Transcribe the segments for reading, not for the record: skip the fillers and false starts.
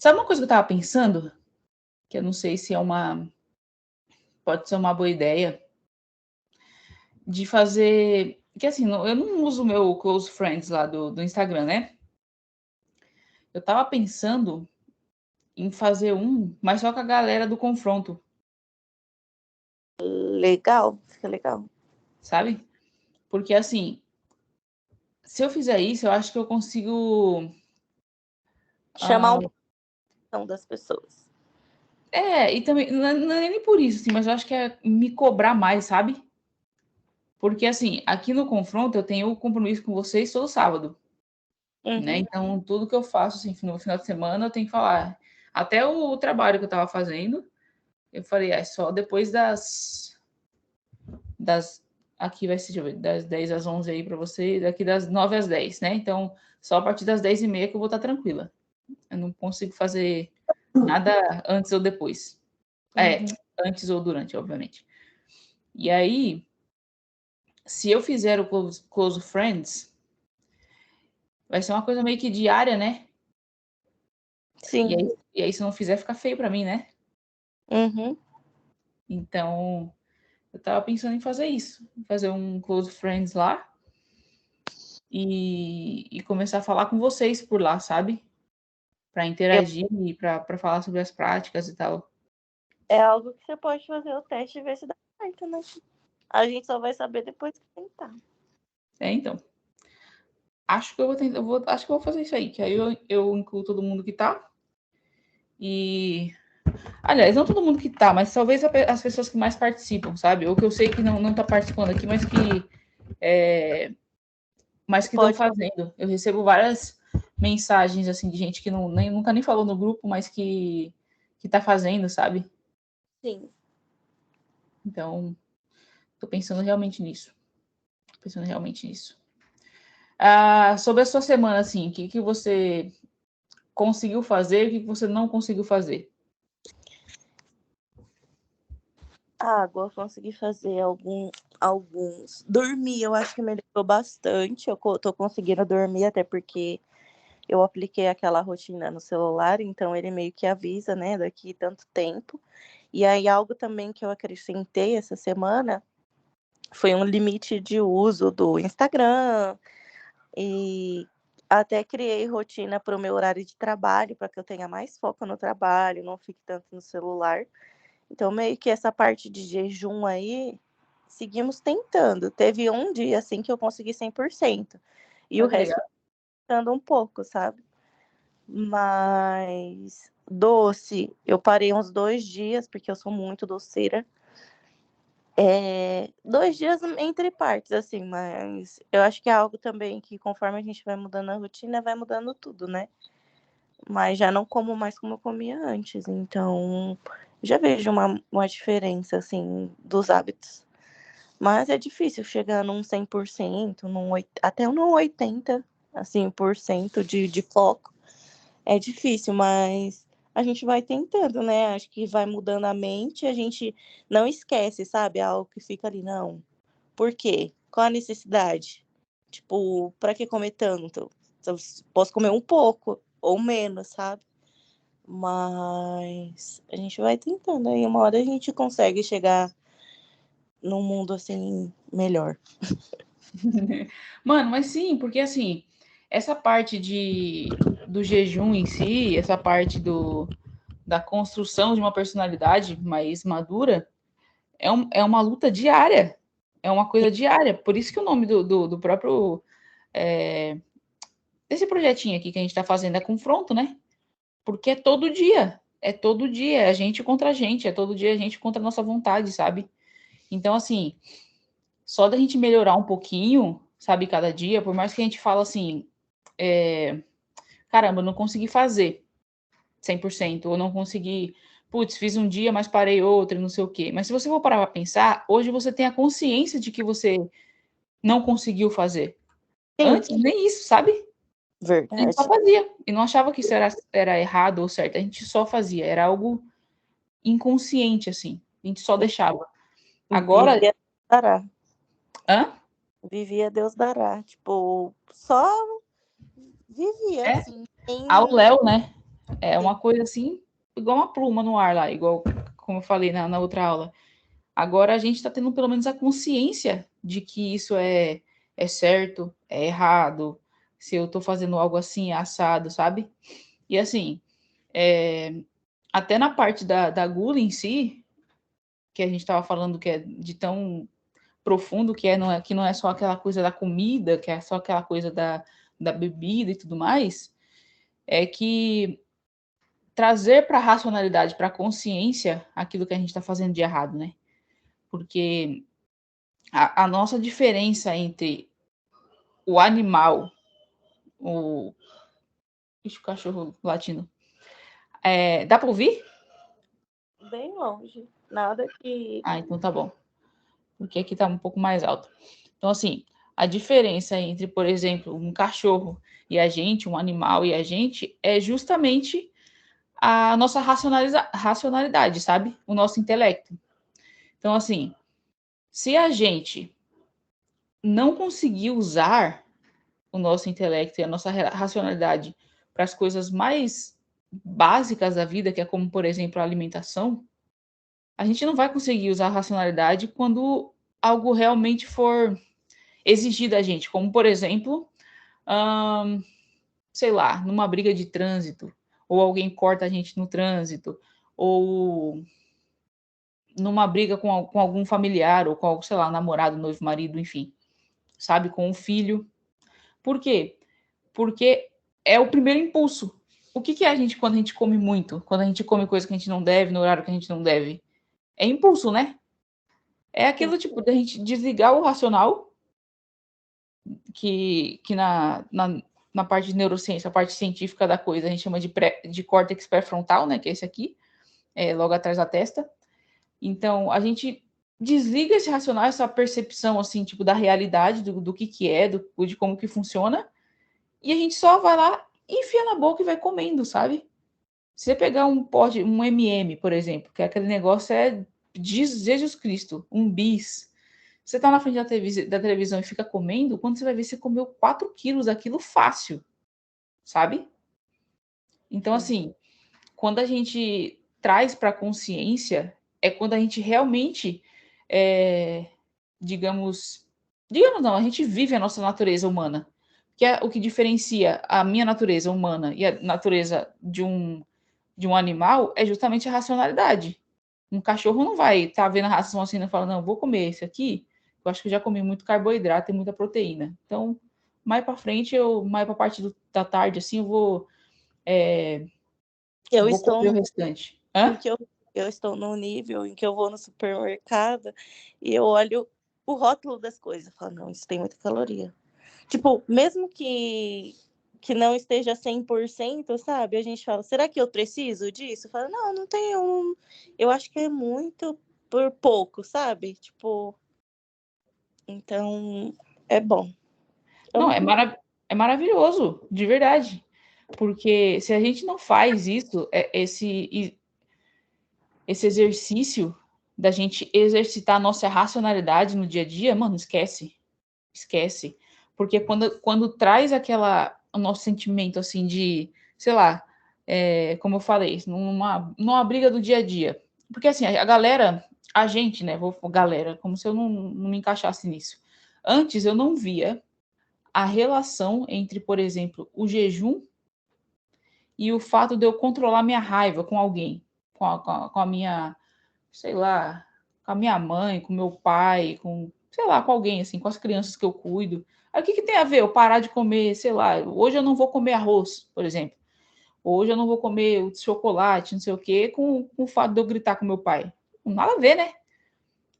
Sabe uma coisa que eu tava pensando? Que eu não sei se pode ser uma boa ideia de fazer. Que assim, eu não uso o meu Close Friends lá do Instagram, né? Eu tava pensando em fazer mas só com a galera do confronto. Legal, fica legal. Sabe? Porque assim, se eu fizer isso, eu acho que eu consigo. Chamar um pouco das pessoas. E também, não é nem por isso, assim, mas eu acho que é me cobrar mais, sabe? Porque assim, aqui no confronto eu tenho o compromisso com vocês todo sábado. Né? Então, tudo que eu faço assim, no final de semana, eu tenho que falar. Até o trabalho que eu estava fazendo, eu falei, é só depois das. Aqui vai ser, deixa eu ver, das 10 às 11 aí para você, daqui das 9 às 10, né? Então, só a partir das 10h30 que eu vou estar tranquila. Eu não consigo fazer nada antes ou depois. Antes ou durante, obviamente. E aí, se eu fizer o Close Friends, vai ser uma coisa meio que diária, né? Sim. E aí se não fizer, fica feio para mim, né? Uhum. Então, eu tava pensando em fazer isso. Fazer um Close Friends lá. E começar a falar com vocês por lá, sabe? Para interagir e para falar sobre as práticas e tal. É algo que você pode fazer o teste e ver se dá certo, né? A gente só vai saber depois que tentar. Então. Acho que eu vou tentar, acho que eu vou fazer isso aí, que aí eu incluo todo mundo que tá. E. Aliás, não todo mundo que tá, mas talvez as pessoas que mais participam, sabe? Ou que eu sei que não tá participando aqui, mas que estão fazendo. Eu recebo várias mensagens assim de gente que nunca nem falou no grupo, mas que tá fazendo, sabe? Sim. Então, tô pensando realmente nisso. Sobre a sua semana, assim, o que você conseguiu fazer e o que você não conseguiu fazer? Água, consegui fazer alguns. Dormir, eu acho que melhorou bastante. Eu tô conseguindo dormir, até porque eu apliquei aquela rotina no celular, então ele meio que avisa, né, daqui tanto tempo. E aí, algo também que eu acrescentei essa semana foi um limite de uso do Instagram. E até criei rotina para o meu horário de trabalho, para que eu tenha mais foco no trabalho, não fique tanto no celular. Então, meio que essa parte de jejum aí, seguimos tentando. Teve um dia, assim, que eu consegui 100%. E o resto, ficando um pouco, sabe? Mas doce, eu parei uns 2 dias, porque eu sou muito doceira. 2 dias entre partes, assim, mas eu acho que é algo também que, conforme a gente vai mudando a rotina, vai mudando tudo, né? Mas já não como mais como eu comia antes, então já vejo uma diferença, assim, dos hábitos. Mas é difícil chegar num 100%, até num 80%, assim, por cento de foco. É difícil, mas a gente vai tentando, né? Acho que vai mudando a mente, a gente não esquece, sabe? Algo que fica ali, não. Por quê? Qual a necessidade? Tipo, pra que comer tanto? Eu posso comer um pouco ou menos, sabe? Mas a gente vai tentando, aí uma hora a gente consegue chegar num mundo assim melhor. Mano, mas sim, porque assim, essa parte do jejum em si, essa parte da construção de uma personalidade mais madura, é uma luta diária. É uma coisa diária. Por isso que o nome do próprio. Desse projetinho aqui que a gente está fazendo é confronto, né? Porque é todo dia. É todo dia. É a gente contra a gente. É todo dia a gente contra a nossa vontade, sabe? Então, assim, só da gente melhorar um pouquinho, sabe, cada dia, por mais que a gente fala assim, caramba, eu não consegui fazer 100%, ou não consegui, putz, fiz um dia, mas parei outro, não sei o quê. Mas se você for parar para pensar, hoje você tem a consciência de que você não conseguiu fazer. Sim. Antes, nem isso, sabe? A gente só Verdade. fazia. E não achava que isso era errado ou certo. A gente só fazia. Era algo inconsciente, assim. A gente só deixava. Agora. Vivia Deus dará. Hã? Vivia Deus dará. Tipo, só vivia, É. assim. Ao Léo, né? É uma coisa assim, igual uma pluma no ar lá, igual como eu falei na outra aula. Agora a gente está tendo pelo menos a consciência de que isso é certo, é errado, se eu estou fazendo algo assim, é assado, sabe? E assim, até na parte da gula em si, que a gente estava falando que é de tão profundo que não é só aquela coisa da comida, que é só aquela coisa da bebida e tudo mais, é que trazer para a racionalidade, para a consciência, aquilo que a gente está fazendo de errado, né? Porque a nossa diferença entre o animal, o. Ixi, o cachorro latino. Dá para ouvir? Bem longe. Nada que. Ah, então tá bom. Porque aqui tá um pouco mais alto. Então, assim, a diferença entre, por exemplo, um cachorro e a gente, um animal e a gente, é justamente a nossa racionalidade, sabe? O nosso intelecto. Então, assim, se a gente não conseguir usar o nosso intelecto e a nossa racionalidade para as coisas mais básicas da vida, que é como, por exemplo, a alimentação, a gente não vai conseguir usar a racionalidade quando algo realmente for exigir da gente, como, por exemplo, sei lá, numa briga de trânsito, ou alguém corta a gente no trânsito, ou numa briga com algum familiar, ou com, sei lá, namorado, noivo, marido, enfim, sabe, com o filho. Por quê? Porque é o primeiro impulso. O que, que é a gente quando a gente come muito? Quando a gente come coisa que a gente não deve, no horário que a gente não deve? É impulso, né? É aquilo tipo da gente desligar o racional, que na parte de neurociência, a parte científica da coisa, a gente chama de córtex pré-frontal, né? Que é esse aqui, logo atrás da testa. Então, a gente desliga esse racional, essa percepção, assim, tipo, da realidade, do que é, de como que funciona, e a gente só vai lá, enfia na boca e vai comendo, sabe? Se você pegar um pote, um MM, por exemplo, que é aquele negócio de Jesus Cristo, um bis. Você tá na frente da televisão e fica comendo, quando você vai ver, você comeu 4 quilos daquilo fácil, sabe? Então, assim, quando a gente traz para a consciência, é quando a gente realmente, é, digamos, digamos não, a gente vive a nossa natureza humana, que é o que diferencia a minha natureza humana e a natureza de um animal é justamente a racionalidade. Um cachorro não vai estar vendo a ração assim e falar, não, vou comer esse aqui, eu acho que eu já comi muito carboidrato e muita proteína. Então, mais para frente, mais para a parte da tarde, assim, Eu vou estou comer o no restante. em Hã? que eu estou num nível em que eu vou no supermercado e eu olho o rótulo das coisas. Eu falo, não, isso tem muita caloria. Tipo, mesmo que não esteja 100%, sabe? A gente fala, será que eu preciso disso? Fala, não, não tenho. Eu acho que é muito por pouco, sabe? Tipo, então é bom. Não, Amo comer. é maravilhoso, de verdade. Porque se a gente não faz isso, esse exercício da gente exercitar a nossa racionalidade no dia a dia, mano, esquece. Esquece. Porque quando traz o nosso sentimento assim de, sei lá, como eu falei, numa briga do dia a dia. Porque assim, a galera, a gente, né? Galera, como se eu não me encaixasse nisso. Antes eu não via a relação entre, por exemplo, o jejum e o fato de eu controlar minha raiva com alguém, com a minha, sei lá, com a minha mãe, com meu pai, sei lá, com alguém, assim, com as crianças que eu cuido. Aí o que, que tem a ver eu parar de comer, sei lá, hoje eu não vou comer arroz, por exemplo. Hoje eu não vou comer o chocolate, não sei o quê, com o fato de eu gritar com meu pai. Nada a ver, né?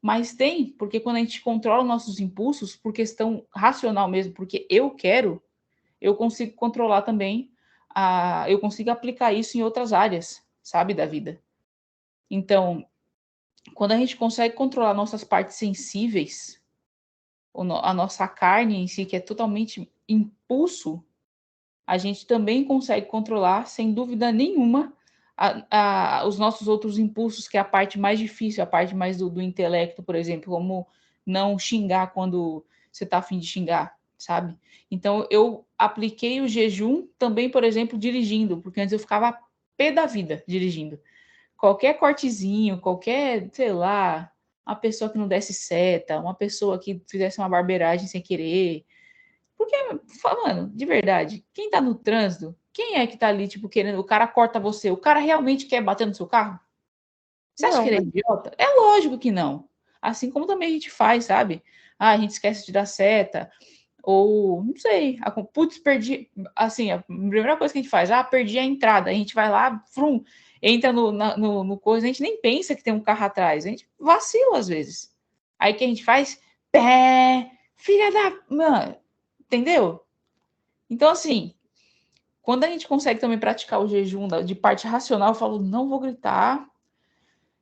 Mas tem, porque quando a gente controla nossos impulsos por questão racional mesmo, porque eu quero, eu consigo controlar também, eu consigo aplicar isso em outras áreas, sabe, da vida. Então, quando a gente consegue controlar nossas partes sensíveis, a nossa carne em si, que é totalmente impulso, a gente também consegue controlar, sem dúvida nenhuma, os nossos outros impulsos, que é a parte mais difícil, a parte mais do intelecto, por exemplo, como não xingar quando você está afim de xingar, sabe? Então, eu apliquei o jejum também, por exemplo, dirigindo, porque antes eu ficava pé da vida dirigindo. Qualquer cortezinho, qualquer, sei lá, uma pessoa que não desse seta, uma pessoa que fizesse uma barbeiragem sem querer. Porque, mano, de verdade, quem tá no trânsito, quem é que tá ali, tipo, querendo, o cara corta você, o cara realmente quer bater no seu carro? Você acha que Não, ele é idiota? É lógico que não. Assim como também a gente faz, sabe? Ah, a gente esquece de dar seta, ou, não sei, putz, perdi, assim, a primeira coisa que a gente faz, perdi a entrada, a gente vai lá, frum, entra no coisa, a gente nem pensa que tem um carro atrás, a gente vacila às vezes. Aí o que a gente faz? Pé, filha da... Mano, entendeu? Então, assim, quando a gente consegue também praticar o jejum de parte racional, eu falo, não vou gritar,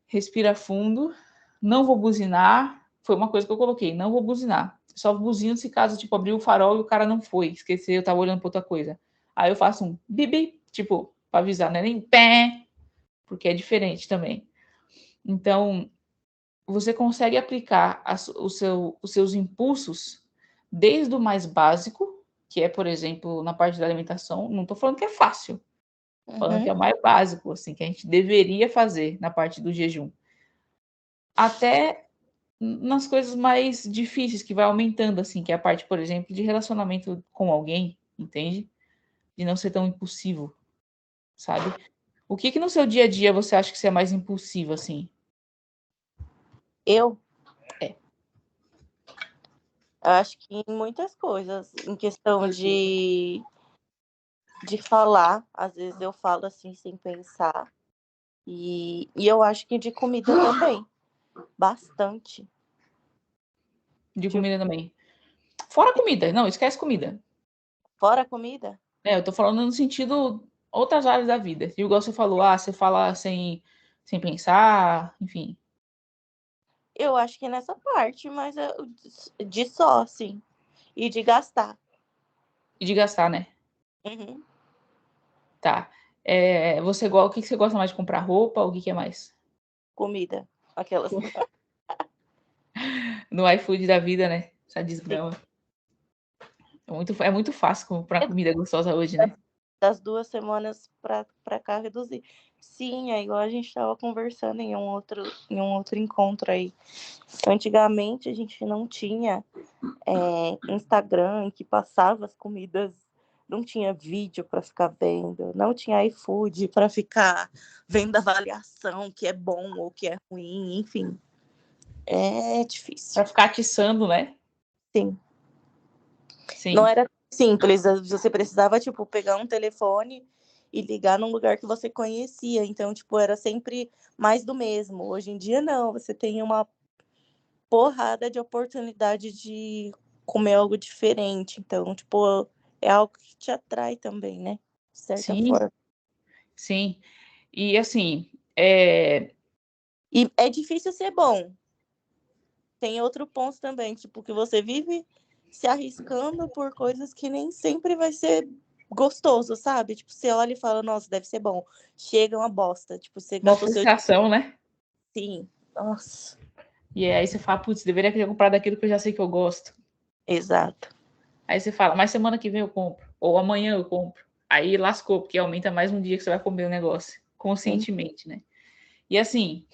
respira fundo, não vou buzinar. Foi uma coisa que eu coloquei, não vou buzinar. Só buzino se caso, tipo, abrir o farol e o cara não foi, esqueceu, eu tava olhando pra outra coisa. Aí eu faço um bibi, tipo, pra avisar, não é nem pé, porque é diferente também. Então, você consegue aplicar os seus impulsos desde o mais básico, que é, por exemplo, na parte da alimentação. Não tô falando que é fácil, tô falando que é o mais básico, assim, que a gente deveria fazer na parte do jejum. Até nas coisas mais difíceis, que vai aumentando, assim, que é a parte, por exemplo, de relacionamento com alguém, entende? De não ser tão impulsivo, sabe? O que no seu dia a dia você acha que você é mais impulsivo, assim? eu É. acho que em muitas coisas, em questão de falar, às vezes eu falo assim sem pensar. E eu acho que de comida também, bastante. De Tipo, comida também. Fora comida, não, esquece comida. fora a comida, Eu tô falando no sentido outras áreas da vida. E igual você falou, você fala sem pensar, enfim. eu acho que é nessa parte, mas de só, assim, e de gastar. E de gastar, né? Uhum. Tá. O que você gosta mais de comprar roupa? Ou o que é mais? Comida, aquelas. No iFood da vida, né? Essa desgrama. É muito fácil comprar comida gostosa hoje, né? Das 2 semanas para cá reduzir. Sim, é igual a gente estava conversando em um outro encontro aí. Antigamente a gente não tinha Instagram que passava as comidas, não tinha vídeo para ficar vendo, não tinha iFood para ficar vendo avaliação, que é bom ou que é ruim, enfim. É difícil. Pra ficar atiçando, né? Sim. Não Sim. era simples, você precisava, tipo, pegar um telefone e ligar num lugar que você conhecia. Então, tipo, era sempre mais do mesmo. Hoje em dia, não. Você tem uma porrada de oportunidade de comer algo diferente. Então, tipo, é algo que te atrai também, né? De certa Sim, forma. sim. E assim, E é difícil ser bom. Tem outro ponto também, tipo, que você vive se arriscando por coisas que nem sempre vai ser gostoso, sabe? Tipo, você olha e fala, nossa, deve ser bom. Chega uma bosta. Tipo, você uma gastou seu frustração, né? sim. Nossa. E aí você fala, putz, deveria ter comprado aquilo que eu já sei que eu gosto. Exato. Aí você fala, mas semana que vem eu compro. Ou amanhã eu compro. Aí lascou, porque aumenta mais um dia que você vai comer o negócio. Conscientemente, né? E assim,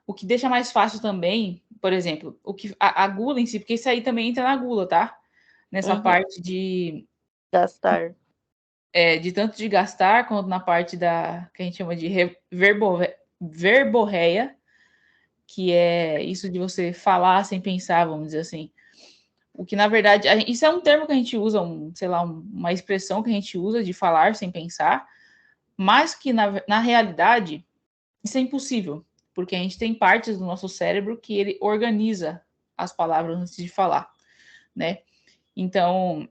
o que deixa mais fácil também, por exemplo, a gula em si, porque isso aí também entra na gula, tá? Nessa Uhum. parte Gastar. de tanto de gastar, quanto na parte da que a gente chama de verborreia, que é isso de você falar sem pensar, vamos dizer assim. O que na verdade, isso é um termo que a gente usa, sei lá, uma expressão que a gente usa de falar sem pensar, mas que na realidade isso é impossível, porque a gente tem partes do nosso cérebro que ele organiza as palavras antes de falar, né? Então,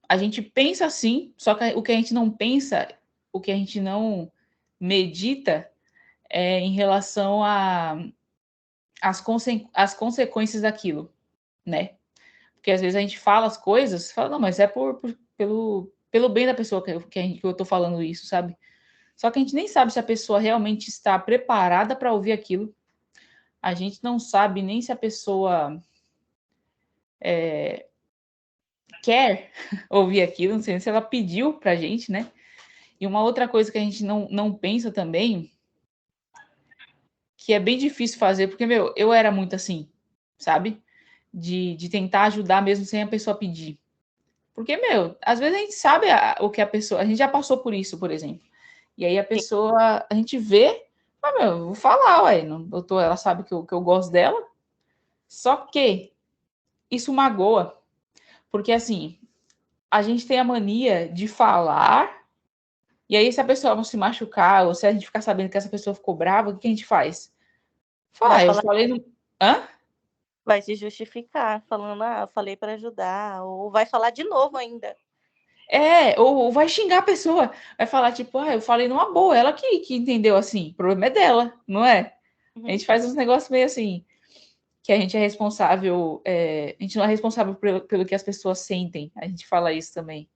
a gente pensa assim, só que o que a gente não pensa, o que a gente não medita é em relação às consequências daquilo, né? Porque às vezes a gente fala as coisas, fala, não, mas é pelo bem da pessoa que eu tô falando isso, sabe? Só que a gente nem sabe se a pessoa realmente está preparada para ouvir aquilo. A gente não sabe nem se a pessoa quer ouvir aquilo, não sei se ela pediu pra gente, né? E uma outra coisa que a gente não pensa também, que é bem difícil fazer, porque, meu, eu era muito assim, sabe? De tentar ajudar mesmo sem a pessoa pedir. Porque, meu, às vezes a gente sabe o que a pessoa. A gente já passou por isso, por exemplo. E aí a Sim, pessoa, a gente vê, mas, meu, eu vou falar, ué, doutor, ela sabe que eu gosto dela. Só que isso magoa. Porque, assim, a gente tem a mania de falar. E aí, se a pessoa não se machucar, ou se a gente ficar sabendo que essa pessoa ficou brava, o que a gente faz? vai Fala, eu falar, falei no. Hã? vai se justificar, falando, falei para ajudar, ou vai falar de novo ainda. Ou vai xingar a pessoa, vai falar, tipo, eu falei numa boa, ela que entendeu assim, o problema é dela, não é? A Uhum. gente faz uns negócios meio assim, que a gente é responsável, a gente não é responsável pelo que as pessoas sentem, a gente fala isso também.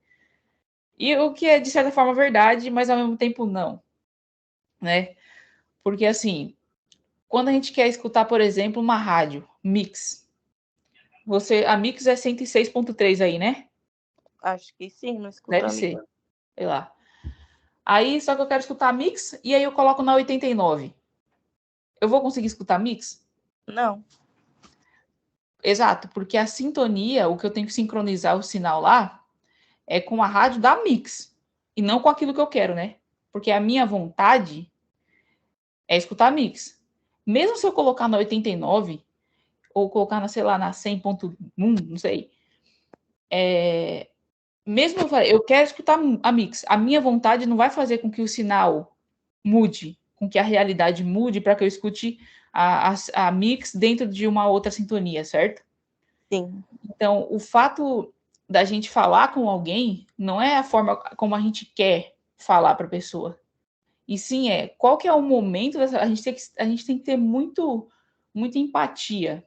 E o que é, de certa forma, verdade, mas ao mesmo tempo não, né? Porque, assim, quando a gente quer escutar, por exemplo, uma rádio, Mix, a Mix é 106.3 aí, né? Acho que sim, não escuto Deve a mim. ser, sei lá. Aí, só que eu quero escutar Mix, e aí eu coloco na 89. Eu vou conseguir escutar Mix? Não. Exato, porque a sintonia, o que eu tenho que sincronizar o sinal lá, é com a rádio da Mix, e não com aquilo que eu quero, né? Porque a minha vontade é escutar Mix. Mesmo se eu colocar na 89, ou colocar na, sei lá, na 100.1, não sei. Mesmo eu quero escutar a Mix. A minha vontade não vai fazer com que o sinal mude, com que a realidade mude para que eu escute a Mix dentro de uma outra sintonia, certo? Sim. Então, o fato da gente falar com alguém não é a forma como a gente quer falar para a pessoa. E sim qual que é o momento dessa, a gente tem que ter muita empatia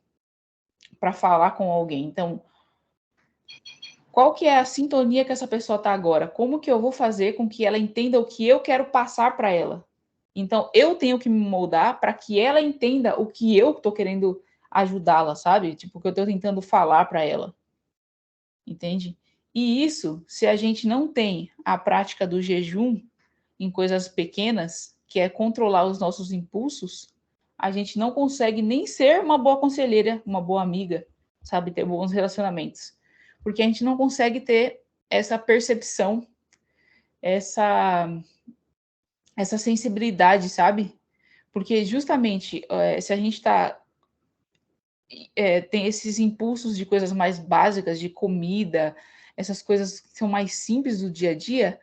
para falar com alguém. Então, qual que é a sintonia que essa pessoa está agora? Como que eu vou fazer com que ela entenda o que eu quero passar para ela? Então, eu tenho que me moldar para que ela entenda o que eu estou querendo ajudá-la, sabe? Tipo, o que eu estou tentando falar para ela. Entende? E isso, se a gente não tem a prática do jejum em coisas pequenas, que é controlar os nossos impulsos, a gente não consegue nem ser uma boa conselheira, uma boa amiga, sabe? Ter bons relacionamentos. Porque a gente não consegue ter essa percepção, essa, essa sensibilidade, sabe? Porque justamente se a gente tem esses impulsos de coisas mais básicas, de comida, essas coisas que são mais simples do dia a dia,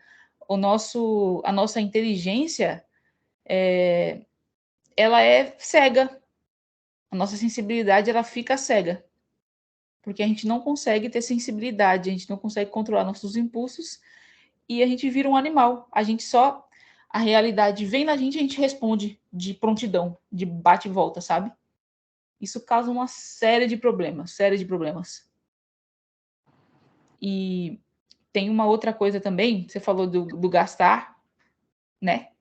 a nossa inteligência, ela é cega. A nossa sensibilidade, ela fica cega. Porque a gente não consegue ter sensibilidade, a gente não consegue controlar nossos impulsos e a gente vira um animal. A realidade vem na gente e a gente responde de prontidão, de bate e volta, sabe? Isso causa uma série de problemas, série de problemas. E tem uma outra coisa também, você falou do gastar, né?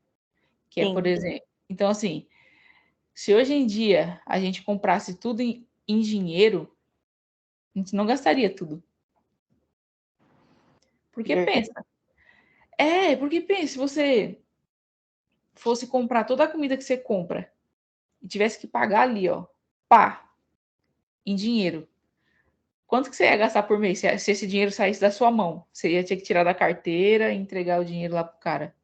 Que é, por Sim. exemplo, então assim, se hoje em dia a gente comprasse tudo em dinheiro, a gente não gastaria tudo. Porque Verdade. pensa, se você fosse comprar toda a comida que você compra e tivesse que pagar ali, ó, pá, em dinheiro, quanto que você ia gastar por mês se esse dinheiro saísse da sua mão? Você ia ter que tirar da carteira e entregar o dinheiro lá pro cara.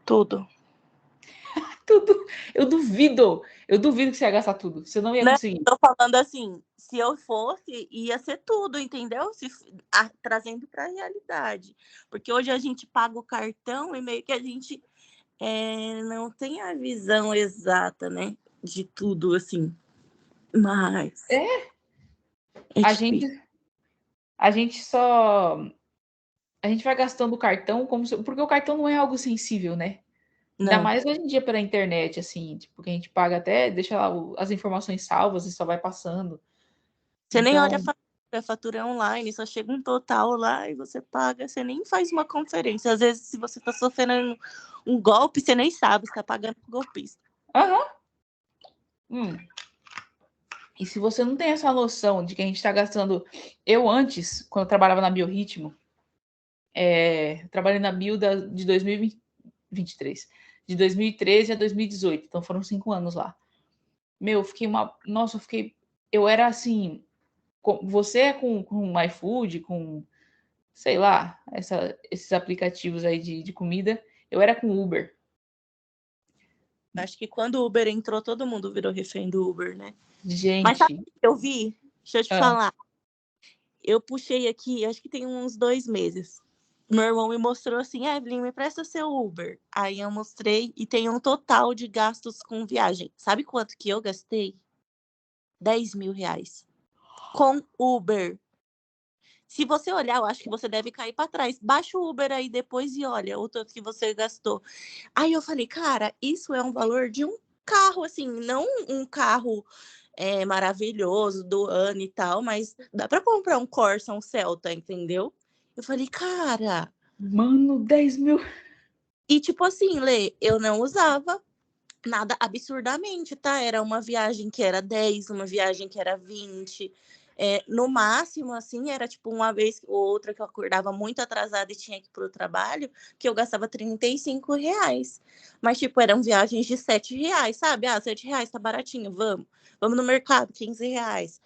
Tudo. Tudo. Eu duvido que você ia gastar tudo. Você não ia Não, conseguir. tô falando assim, se eu fosse, ia ser tudo, entendeu? Trazendo para a realidade. Porque hoje a gente paga o cartão e meio que a gente não tem a visão exata, né? De tudo, assim. Mas É, é a difícil. gente, a gente só. A gente vai gastando o cartão porque o cartão não é algo sensível, né? Ainda Não. mais hoje em dia pela internet, assim, tipo, que a gente paga até, deixa lá as informações salvas e só vai passando. Você nem olha Então, a fatura é online, só chega um total lá e você paga, você nem faz uma conferência. Às vezes, se você está sofrendo um golpe, você nem sabe, está pagando pro golpista. aham. Hum. E se você não tem essa noção de que a gente está gastando... Eu antes, quando eu trabalhava na Biorritmo, trabalhei na Bio de 2023, de 2013 a 2018, então foram 5 anos lá. Meu, eu fiquei Nossa, eu era assim... Você é com iFood, com, sei lá, esses aplicativos aí de comida. Eu era com Uber. Acho que quando o Uber entrou, todo mundo virou refém do Uber, né? Mas sabe o Gente, que eu vi? Deixa eu te falar. Eu puxei aqui, acho que tem uns 2 meses. Meu irmão me mostrou assim, Evelyn, me presta seu Uber. Aí eu mostrei e tem um total de gastos com viagem. Sabe quanto que eu gastei? 10 mil reais. Com Uber. Se você olhar, eu acho que você deve cair para trás. Baixa o Uber aí depois e olha o tanto que você gastou. Aí eu falei, cara, isso é um valor de um carro, assim, não um carro maravilhoso do ano e tal, mas dá para comprar um Corsa, um Celta, entendeu? Eu falei, cara. mano, 10 mil. E tipo assim, Lê, eu não usava nada absurdamente, tá? Era uma viagem que era 10, uma viagem que era 20. No máximo, assim, era tipo uma vez ou outra que eu acordava muito atrasada e tinha que ir pro trabalho, que eu gastava 35 reais. Mas, tipo, eram viagens de 7 reais, sabe? Ah, 7 reais tá baratinho, vamos. Vamos no mercado, 15 reais.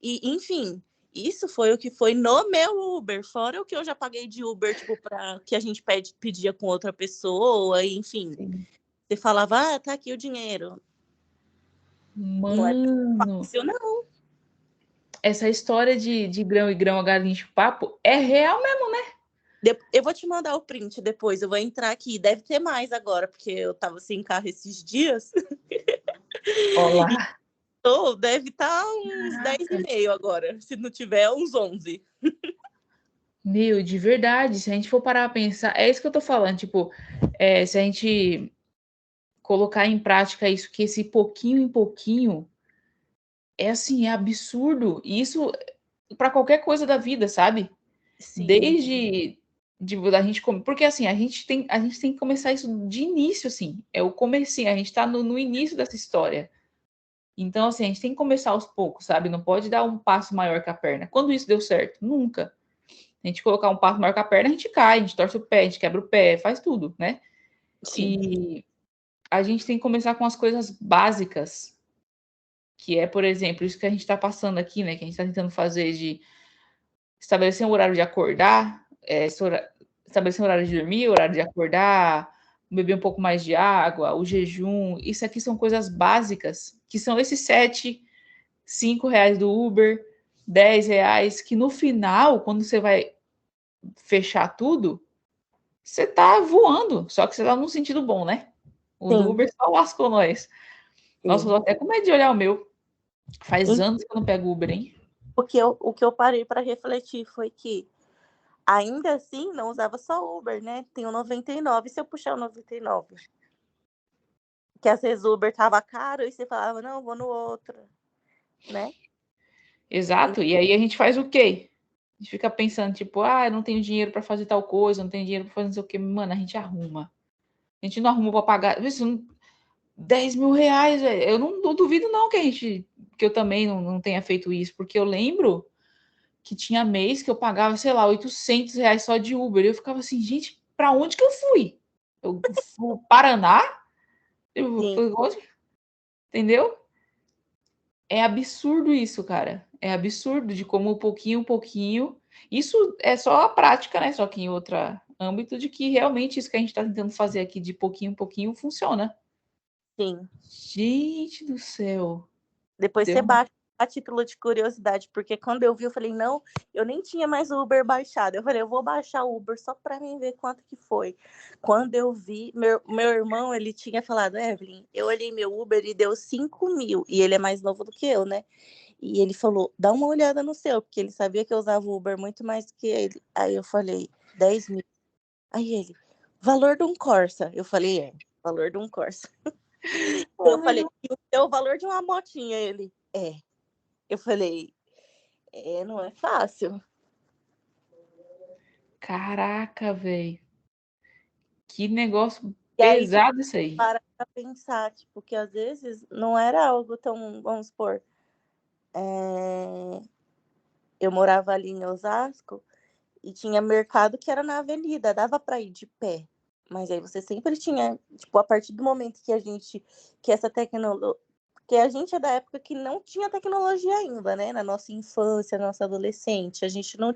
E, enfim, isso foi o que foi no meu Uber, fora o que eu já paguei de Uber, tipo, para que a gente pedia com outra pessoa, enfim. Sim. Você falava, tá aqui o dinheiro. Não é Mano, fácil, não. essa história de grão e grão a galinha enche o papo é real mesmo, né? Eu vou te mandar o print depois, eu vou entrar aqui. Deve ter mais agora, porque eu tava sem carro esses dias. Olá. Então, deve estar uns Caraca. 10,5 agora. Se não tiver, uns 11. Meu, de verdade, se a gente for parar a pensar, é isso que eu tô falando, tipo, se a gente colocar em prática isso, que esse pouquinho em pouquinho, é assim, é absurdo. E isso para qualquer coisa da vida, sabe? Sim, Desde da gente porque assim, a gente tem que começar isso de início, assim. É o comecinho, a gente tá no início dessa história. Então, assim, a gente tem que começar aos poucos, sabe? Não pode dar um passo maior que a perna. Quando isso deu certo? Nunca. A gente colocar um passo maior que a perna, a gente cai, a gente torce o pé, a gente quebra o pé, faz tudo, né? sim. E a gente tem que começar com as coisas básicas, que é, por exemplo, isso que a gente está passando aqui, né? Que a gente está tentando fazer de estabelecer um horário de acordar, estabelecer um horário de dormir, horário de acordar, beber um pouco mais de água, o jejum. Isso aqui são coisas básicas, que são esses 7, 5 reais do Uber, 10 reais, que no final, quando você vai fechar tudo, você tá voando, só que você tá num sentido bom, né? O do Sim, Uber só lascou nós. Nossa, eu sim. tô até com medo de olhar o meu. Faz E anos que eu não pego Uber, hein? o que eu parei para refletir foi que, ainda assim, não usava só Uber, né? Tem o 99, se eu puxar o 99. Que às vezes o Uber tava caro e você falava, não, vou no outro, né? Exato. E aí a gente faz o quê? A gente fica pensando, tipo, eu não tenho dinheiro para fazer tal coisa, não tenho dinheiro para fazer não sei o quê. Mano, a gente arruma. A gente não arruma para pagar. Isso, 10 mil reais, velho. Eu não duvido, não, que eu também não tenha feito isso, porque eu lembro que tinha mês que eu pagava, sei lá, 800 reais só de Uber. E eu ficava assim, gente, para onde que eu fui? Eu fui pro Paraná? Eu Sim. fui, entendeu? É absurdo isso, cara. É absurdo de como pouquinho, pouquinho. Isso é só a prática, né? Só que em outro âmbito de que realmente isso que a gente está tentando fazer aqui de pouquinho em pouquinho funciona. Sim. Gente do céu. Depois Deu você uma... baixa a título de curiosidade, porque quando eu vi, eu falei, não, eu nem tinha mais o Uber baixado. Eu falei, eu vou baixar o Uber só para mim ver quanto que foi. Quando eu vi, meu irmão, ele tinha falado, Evelyn, eu olhei meu Uber e deu 5 mil. E ele é mais novo do que eu, né? E ele falou, dá uma olhada no seu, porque ele sabia que eu usava o Uber muito mais que ele. Aí eu falei, 10 mil. Aí ele, valor de um Corsa. Eu falei, valor de um Corsa. Eu falei, e o valor de uma motinha? Ele, é. Eu falei, não é fácil. Caraca, velho. Que negócio E aí, tipo, pesado isso aí. para pra pensar, tipo, que às vezes não era algo tão, vamos supor, eu morava ali em Osasco e tinha mercado que era na avenida, dava para ir de pé. Mas aí você sempre tinha, tipo, a partir do momento que essa tecnologia, que a gente é da época que não tinha tecnologia ainda, né? Na nossa infância, na nossa adolescente, a gente não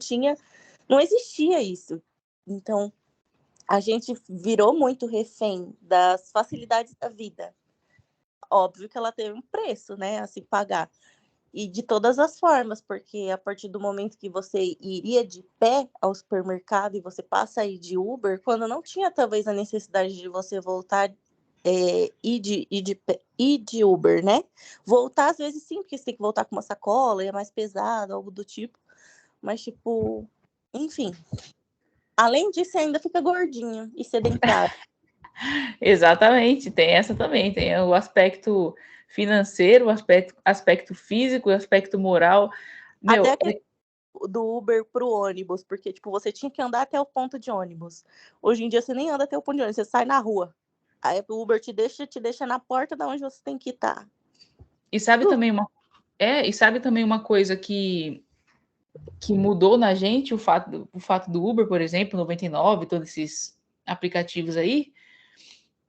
existia isso. Então, a gente virou muito refém das facilidades da vida. Óbvio que ela teve um preço, né, a se pagar. E de todas as formas, porque a partir do momento que você iria de pé ao supermercado e você passa a ir de Uber, quando não tinha talvez a necessidade de você voltar, ir de Uber, né? Voltar às vezes sim, porque você tem que voltar com uma sacola, é mais pesado, algo do tipo. Mas, tipo, enfim. Além disso, você ainda fica gordinho e sedentário. Exatamente, tem essa também, tem o aspecto financeiro, o aspecto físico, o aspecto moral. Até Meu, aquele do Uber pro ônibus, porque, tipo, você tinha que andar até o ponto de ônibus. Hoje em dia, você nem anda até o ponto de ônibus, você sai na rua. Aí o Uber te deixa na porta da onde você tem que estar. e sabe também uma coisa que mudou na gente, o fato do Uber, por exemplo, 99, todos esses aplicativos aí,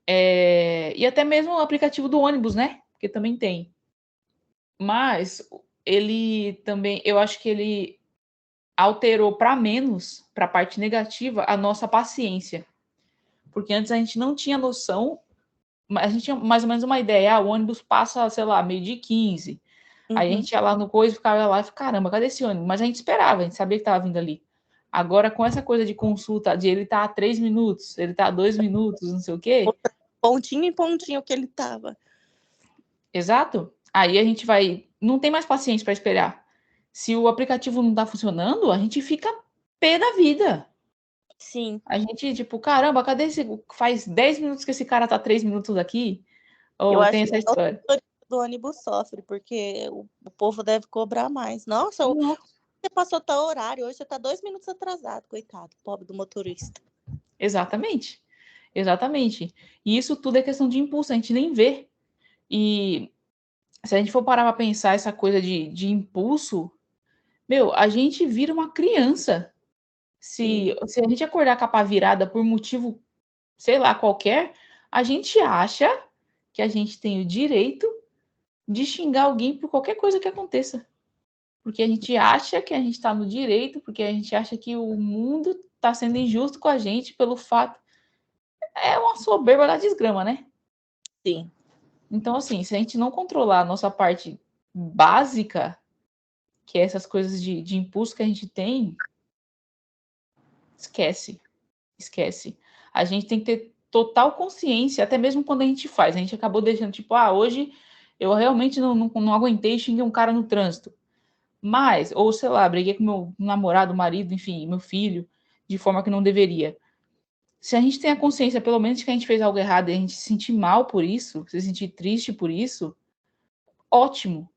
e até mesmo o aplicativo do ônibus, né? Porque também tem. Mas ele também, eu acho que ele alterou para menos, para a parte negativa, a nossa paciência. Porque antes a gente não tinha noção, a gente tinha mais ou menos uma ideia, o ônibus passa, sei lá, 12h15. Aí a Uhum. gente ia lá no coisa, ficava lá e falava, caramba, cadê esse ônibus? Mas a gente esperava, a gente sabia que estava vindo ali. Agora, com essa coisa de consulta, de ele tá a 3 minutos, ele tá a 2 minutos, não sei o quê. Pontinho em pontinho que ele tava. Exato. Aí a gente vai. Não tem mais paciência para esperar. Se o aplicativo não tá funcionando, a gente fica pé da vida. Sim. A gente, tipo, caramba, cadê esse. Faz 10 minutos que esse cara tá 3 minutos aqui? Eu Ou acho tem que essa o história. motorista do ônibus sofre, porque o povo deve cobrar mais. Nossa, Nossa. você passou tal horário, hoje você tá 2 minutos atrasado, coitado, pobre do motorista. Exatamente. Exatamente. E isso tudo é questão de impulso, a gente nem vê. E se a gente for parar para pensar essa coisa de impulso, meu, a gente vira uma criança. Se, Sim. se a gente acordar com a pá virada por motivo, sei lá, qualquer, a gente acha que a gente tem o direito de xingar alguém por qualquer coisa que aconteça. Porque a gente acha que a gente está no direito, porque a gente acha que o mundo está sendo injusto com a gente pelo fato. É uma soberba da desgrama, né? Sim. Então, assim, se a gente não controlar a nossa parte básica, que é essas coisas de impulso que a gente tem, esquece, esquece. A gente tem que ter total consciência, até mesmo quando a gente faz. A gente acabou deixando, tipo, hoje eu realmente não aguentei e xinguei um cara no trânsito. Mas, ou sei lá, briguei com meu namorado, marido, enfim, meu filho, de forma que não deveria. Se a gente tem a consciência, pelo menos, de que a gente fez algo errado e a gente se sentir mal por isso, se sentir triste por isso, ótimo,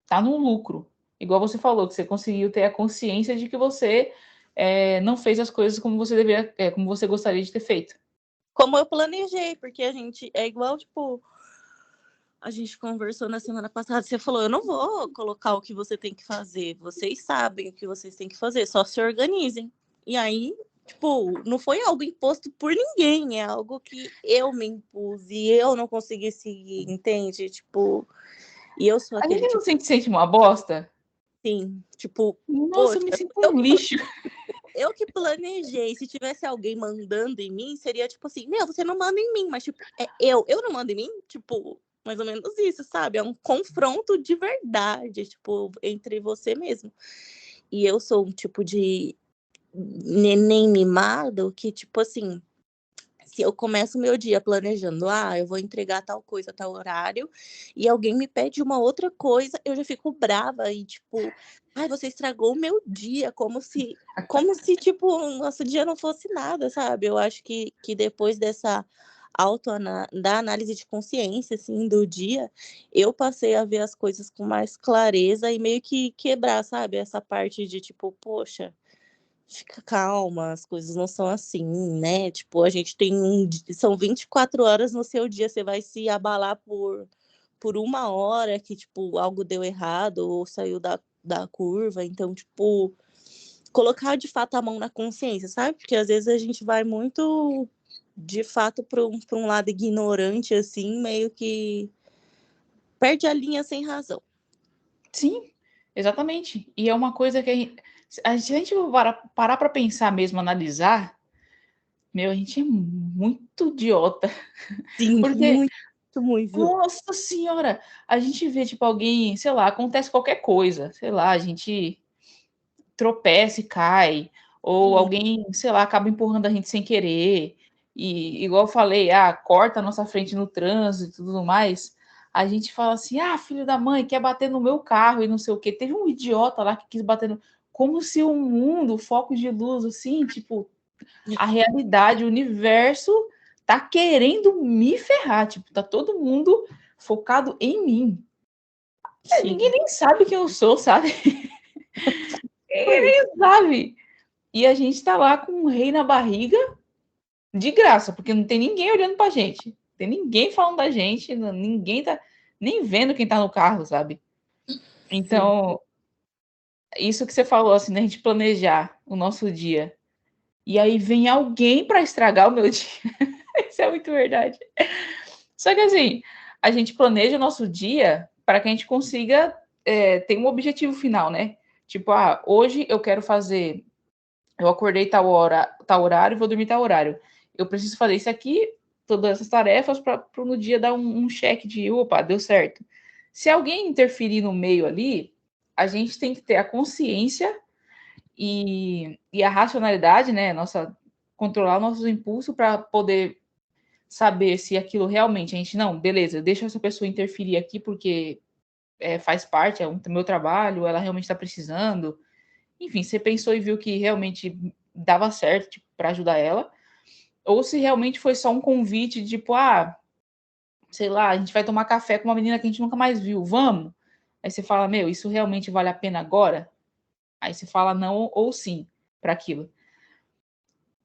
tá no lucro. Igual você falou, que você conseguiu ter a consciência de que você não fez as coisas como você deveria, como você gostaria de ter feito. Como eu planejei, porque a gente é igual, tipo, a gente conversou na semana passada, você falou, eu não vou colocar o que você tem que fazer, vocês sabem o que vocês têm que fazer, só se organizem. E aí, tipo, não foi algo imposto por ninguém, é algo que eu me impus e eu não consegui seguir, entende? Tipo, e eu sou A aquele gente não tipo, sente uma bosta? assim, tipo, Nossa, poxa, eu me sinto eu um que, lixo. eu que planejei, se tivesse alguém mandando em mim, seria tipo assim, meu, você não manda em mim, mas tipo, eu não mando em mim, tipo, mais ou menos isso, sabe? É um confronto de verdade, tipo, entre você mesmo. E eu sou um tipo de neném mimado que, tipo assim, se eu começo o meu dia planejando, eu vou entregar tal coisa a tal horário, e alguém me pede uma outra coisa, eu já fico brava e tipo, você estragou o meu dia, como se tipo, o nosso dia não fosse nada, sabe? Eu acho que depois dessa da análise de consciência, assim, do dia, eu passei a ver as coisas com mais clareza e meio que quebrar, sabe? Essa parte de tipo, poxa, fica calma, as coisas não são assim, né? Tipo, a gente tem são 24 horas no seu dia, você vai se abalar por uma hora que, tipo, algo deu errado ou saiu da curva. Então, tipo, colocar de fato a mão na consciência, sabe? Porque às vezes a gente vai muito, de fato, para um lado ignorante, assim, meio que perde a linha sem razão. Sim, exatamente. E é uma coisa que se a gente parar para pensar mesmo, analisar, meu, a gente é muito idiota. Sim, Porque, muito, muito. nossa senhora, a gente vê, tipo, alguém, sei lá, acontece qualquer coisa, sei lá, a gente tropeça e cai, ou alguém, sei lá, acaba empurrando a gente sem querer, e igual eu falei, corta a nossa frente no trânsito e tudo mais, a gente fala assim, filho da mãe, quer bater no meu carro e não sei o quê. Teve um idiota lá que quis bater no... Como se o mundo, o foco de luz, assim, tipo, a realidade, o universo tá querendo me ferrar, tipo, tá todo mundo focado em mim. Ninguém nem sabe quem eu sou, sabe? Ninguém nem sabe. E a gente tá lá com um rei na barriga, de graça, porque não tem ninguém olhando pra gente. Não tem ninguém falando da gente, ninguém tá nem vendo quem tá no carro, sabe? Então, isso que você falou, assim, da gente planejar o nosso dia. E aí vem alguém para estragar o meu dia. Isso é muito verdade. Só que assim, a gente planeja o nosso dia para que a gente consiga ter um objetivo final, né? Tipo, hoje eu quero fazer. Eu acordei tal hora, tal horário, vou dormir tal horário. Eu preciso fazer isso aqui, todas essas tarefas, para no dia dar um check de opa, deu certo. Se alguém interferir no meio ali, a gente tem que ter a consciência e a racionalidade, né? Controlar nossos impulsos para poder saber se aquilo realmente a gente, não, beleza, deixa essa pessoa interferir aqui porque faz parte, é o meu trabalho, ela realmente está precisando. Enfim, você pensou e viu que realmente dava certo, tipo, para ajudar ela, ou se realmente foi só um convite, tipo, sei lá, a gente vai tomar café com uma menina que a gente nunca mais viu, vamos? Aí você fala, meu, isso realmente vale a pena agora? Aí você fala não ou sim para aquilo.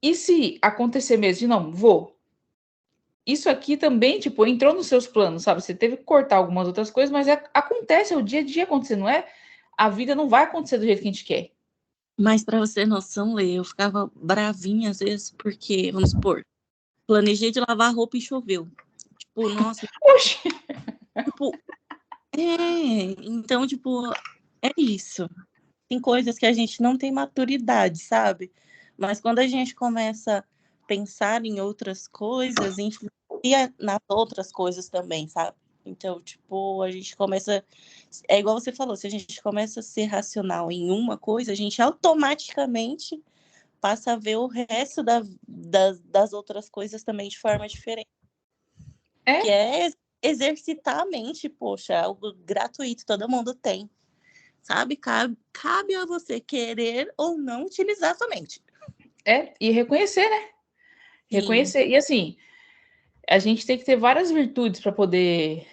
E se acontecer mesmo de não, vou. Isso aqui também, tipo, entrou nos seus planos, sabe? Você teve que cortar algumas outras coisas, mas acontece, é o dia a dia acontecendo, não é? A vida não vai acontecer do jeito que a gente quer. Mas para você ter noção, Lê, eu ficava bravinha às vezes porque, vamos supor, planejei de lavar roupa e choveu. Tipo, nossa, Oxi! tipo, então, tipo, é isso. Tem coisas que a gente não tem maturidade, sabe? Mas quando a gente começa a pensar em outras coisas, influencia nas outras coisas também, sabe? Então, tipo, a gente começa. É igual você falou, se a gente começa a ser racional em uma coisa, a gente automaticamente passa a ver o resto das outras coisas também de forma diferente. Que É, é exercitar a mente, poxa, é algo gratuito, todo mundo tem. Sabe? Cabe a você querer ou não utilizar sua mente. e reconhecer, né? Sim. Reconhecer. E assim, a gente tem que ter várias virtudes para poder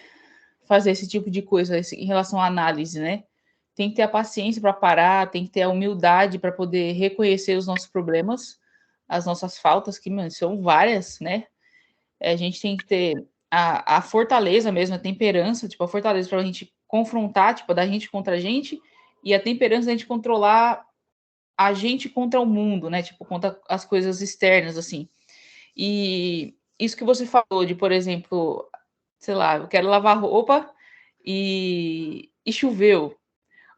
fazer esse tipo de coisa em relação à análise, né? Tem que ter a paciência para parar, tem que ter a humildade para poder reconhecer os nossos problemas, as nossas faltas, que mano, são várias, né? A gente tem que ter a fortaleza mesmo, a temperança, tipo, a fortaleza para a gente confrontar, tipo, da gente contra a gente, e a temperança da gente controlar a gente contra o mundo, né? Tipo, contra as coisas externas, assim. E isso que você falou de, por exemplo, sei lá, eu quero lavar roupa e choveu.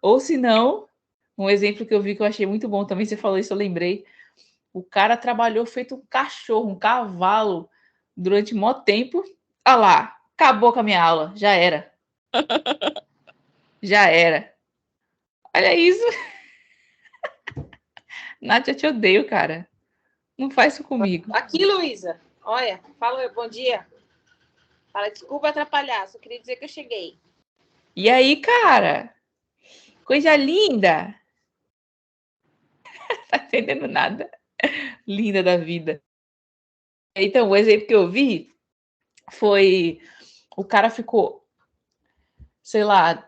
Ou se não, um exemplo que eu vi que eu achei muito bom também, você falou isso, eu lembrei. O cara trabalhou feito um cachorro, um cavalo, durante mó tempo. Ah lá, acabou com a minha aula, já era. Já era. Olha isso. Nath, eu te odeio, cara. Não faz isso comigo. Aqui, Luísa. Olha, fala, bom dia. Fala, desculpa atrapalhar, só queria dizer que eu cheguei. E aí, cara? Coisa linda. Tá entendendo nada. Linda da vida. Então, o exemplo que eu vi foi o cara ficou, sei lá,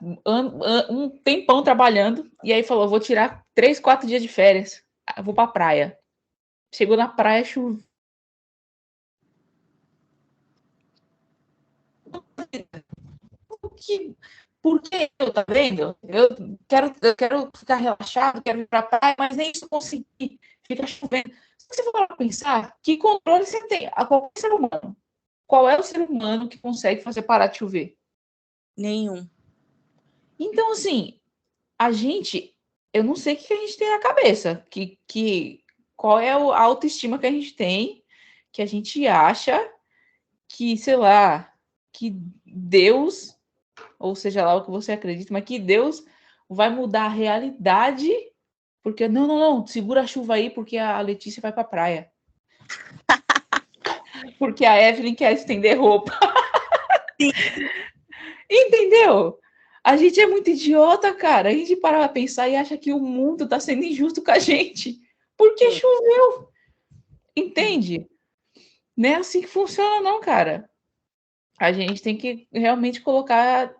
um tempão trabalhando e aí falou: vou tirar 3, 4 dias de férias. Vou pra praia. Chegou na praia, choveu. Por que eu, tá vendo? Eu quero ficar relaxado, quero ir pra praia, mas nem isso eu consegui. Fica chovendo. Se você for para pensar, que controle você tem a qualquer ser humano? Qual é o ser humano que consegue fazer parar de chover? Nenhum. Então, assim, eu não sei o que a gente tem na cabeça, qual é a autoestima que a gente tem, que a gente acha que, sei lá, que Deus, ou seja lá o que você acredita, mas que Deus vai mudar a realidade, porque não, segura a chuva aí, porque a Letícia vai pra praia. Porque a Evelyn quer estender roupa. Entendeu? A gente é muito idiota, cara. A gente para pra pensar e acha que o mundo tá sendo injusto com a gente. Porque choveu. Entende? Não é assim que funciona, não, cara. A gente tem que realmente colocar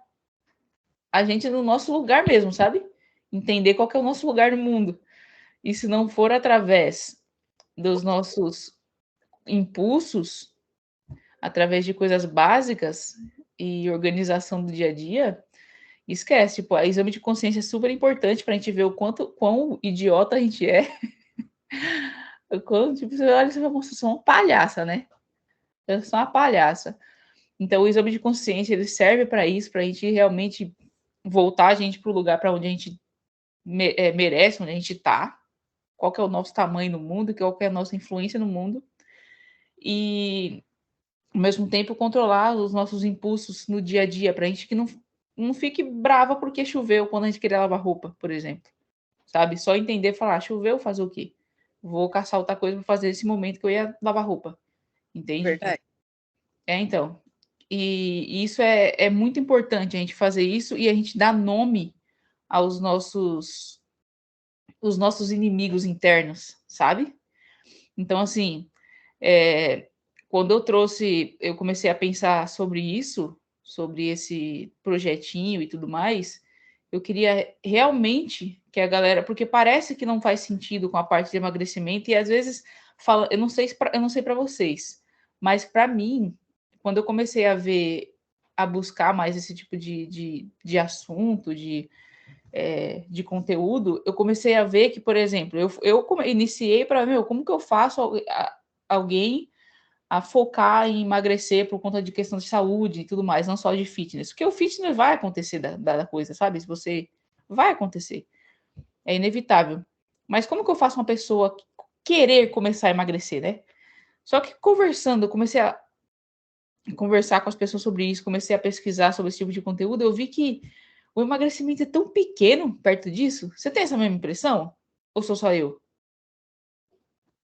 a gente no nosso lugar mesmo, sabe? Entender qual que é o nosso lugar no mundo. E se não for através dos nossos impulsos, através de coisas básicas e organização do dia a dia, esquece. Tipo, o exame de consciência é super importante para a gente ver o quão idiota a gente é. Quando, tipo, você olha e você fala, nossa, eu sou uma palhaça, né? Eu sou uma palhaça. Então, o exame de consciência ele serve para isso, para a gente realmente voltar a gente para o lugar para onde a gente merece, onde a gente está, qual que é o nosso tamanho no mundo, qual que é a nossa influência no mundo, e ao mesmo tempo controlar os nossos impulsos no dia a dia, para a gente que não fique brava porque choveu quando a gente queria lavar roupa, por exemplo. Sabe? Só entender e falar, choveu, fazer o quê? Vou caçar outra coisa para fazer nesse momento que eu ia lavar roupa. Entende? Verdade. Então. E isso é muito importante, a gente fazer isso e a gente dar nome aos os nossos inimigos internos, sabe? Então, assim, quando eu comecei a pensar sobre isso, sobre esse projetinho e tudo mais, eu queria realmente que a galera, porque parece que não faz sentido com a parte de emagrecimento, e às vezes fala, eu não sei para vocês, mas para mim, quando eu comecei a buscar mais esse tipo de assunto, de conteúdo, eu comecei a ver que, por exemplo, eu iniciei para, como que eu faço alguém a focar em emagrecer por conta de questão de saúde e tudo mais, não só de fitness. Porque o fitness vai acontecer da coisa, sabe? Se você vai acontecer. É inevitável. Mas como que eu faço uma pessoa querer começar a emagrecer, né? Só que conversando, eu comecei a conversar com as pessoas sobre isso, comecei a pesquisar sobre esse tipo de conteúdo, eu vi que o emagrecimento é tão pequeno perto disso. Você tem essa mesma impressão? Ou sou só eu?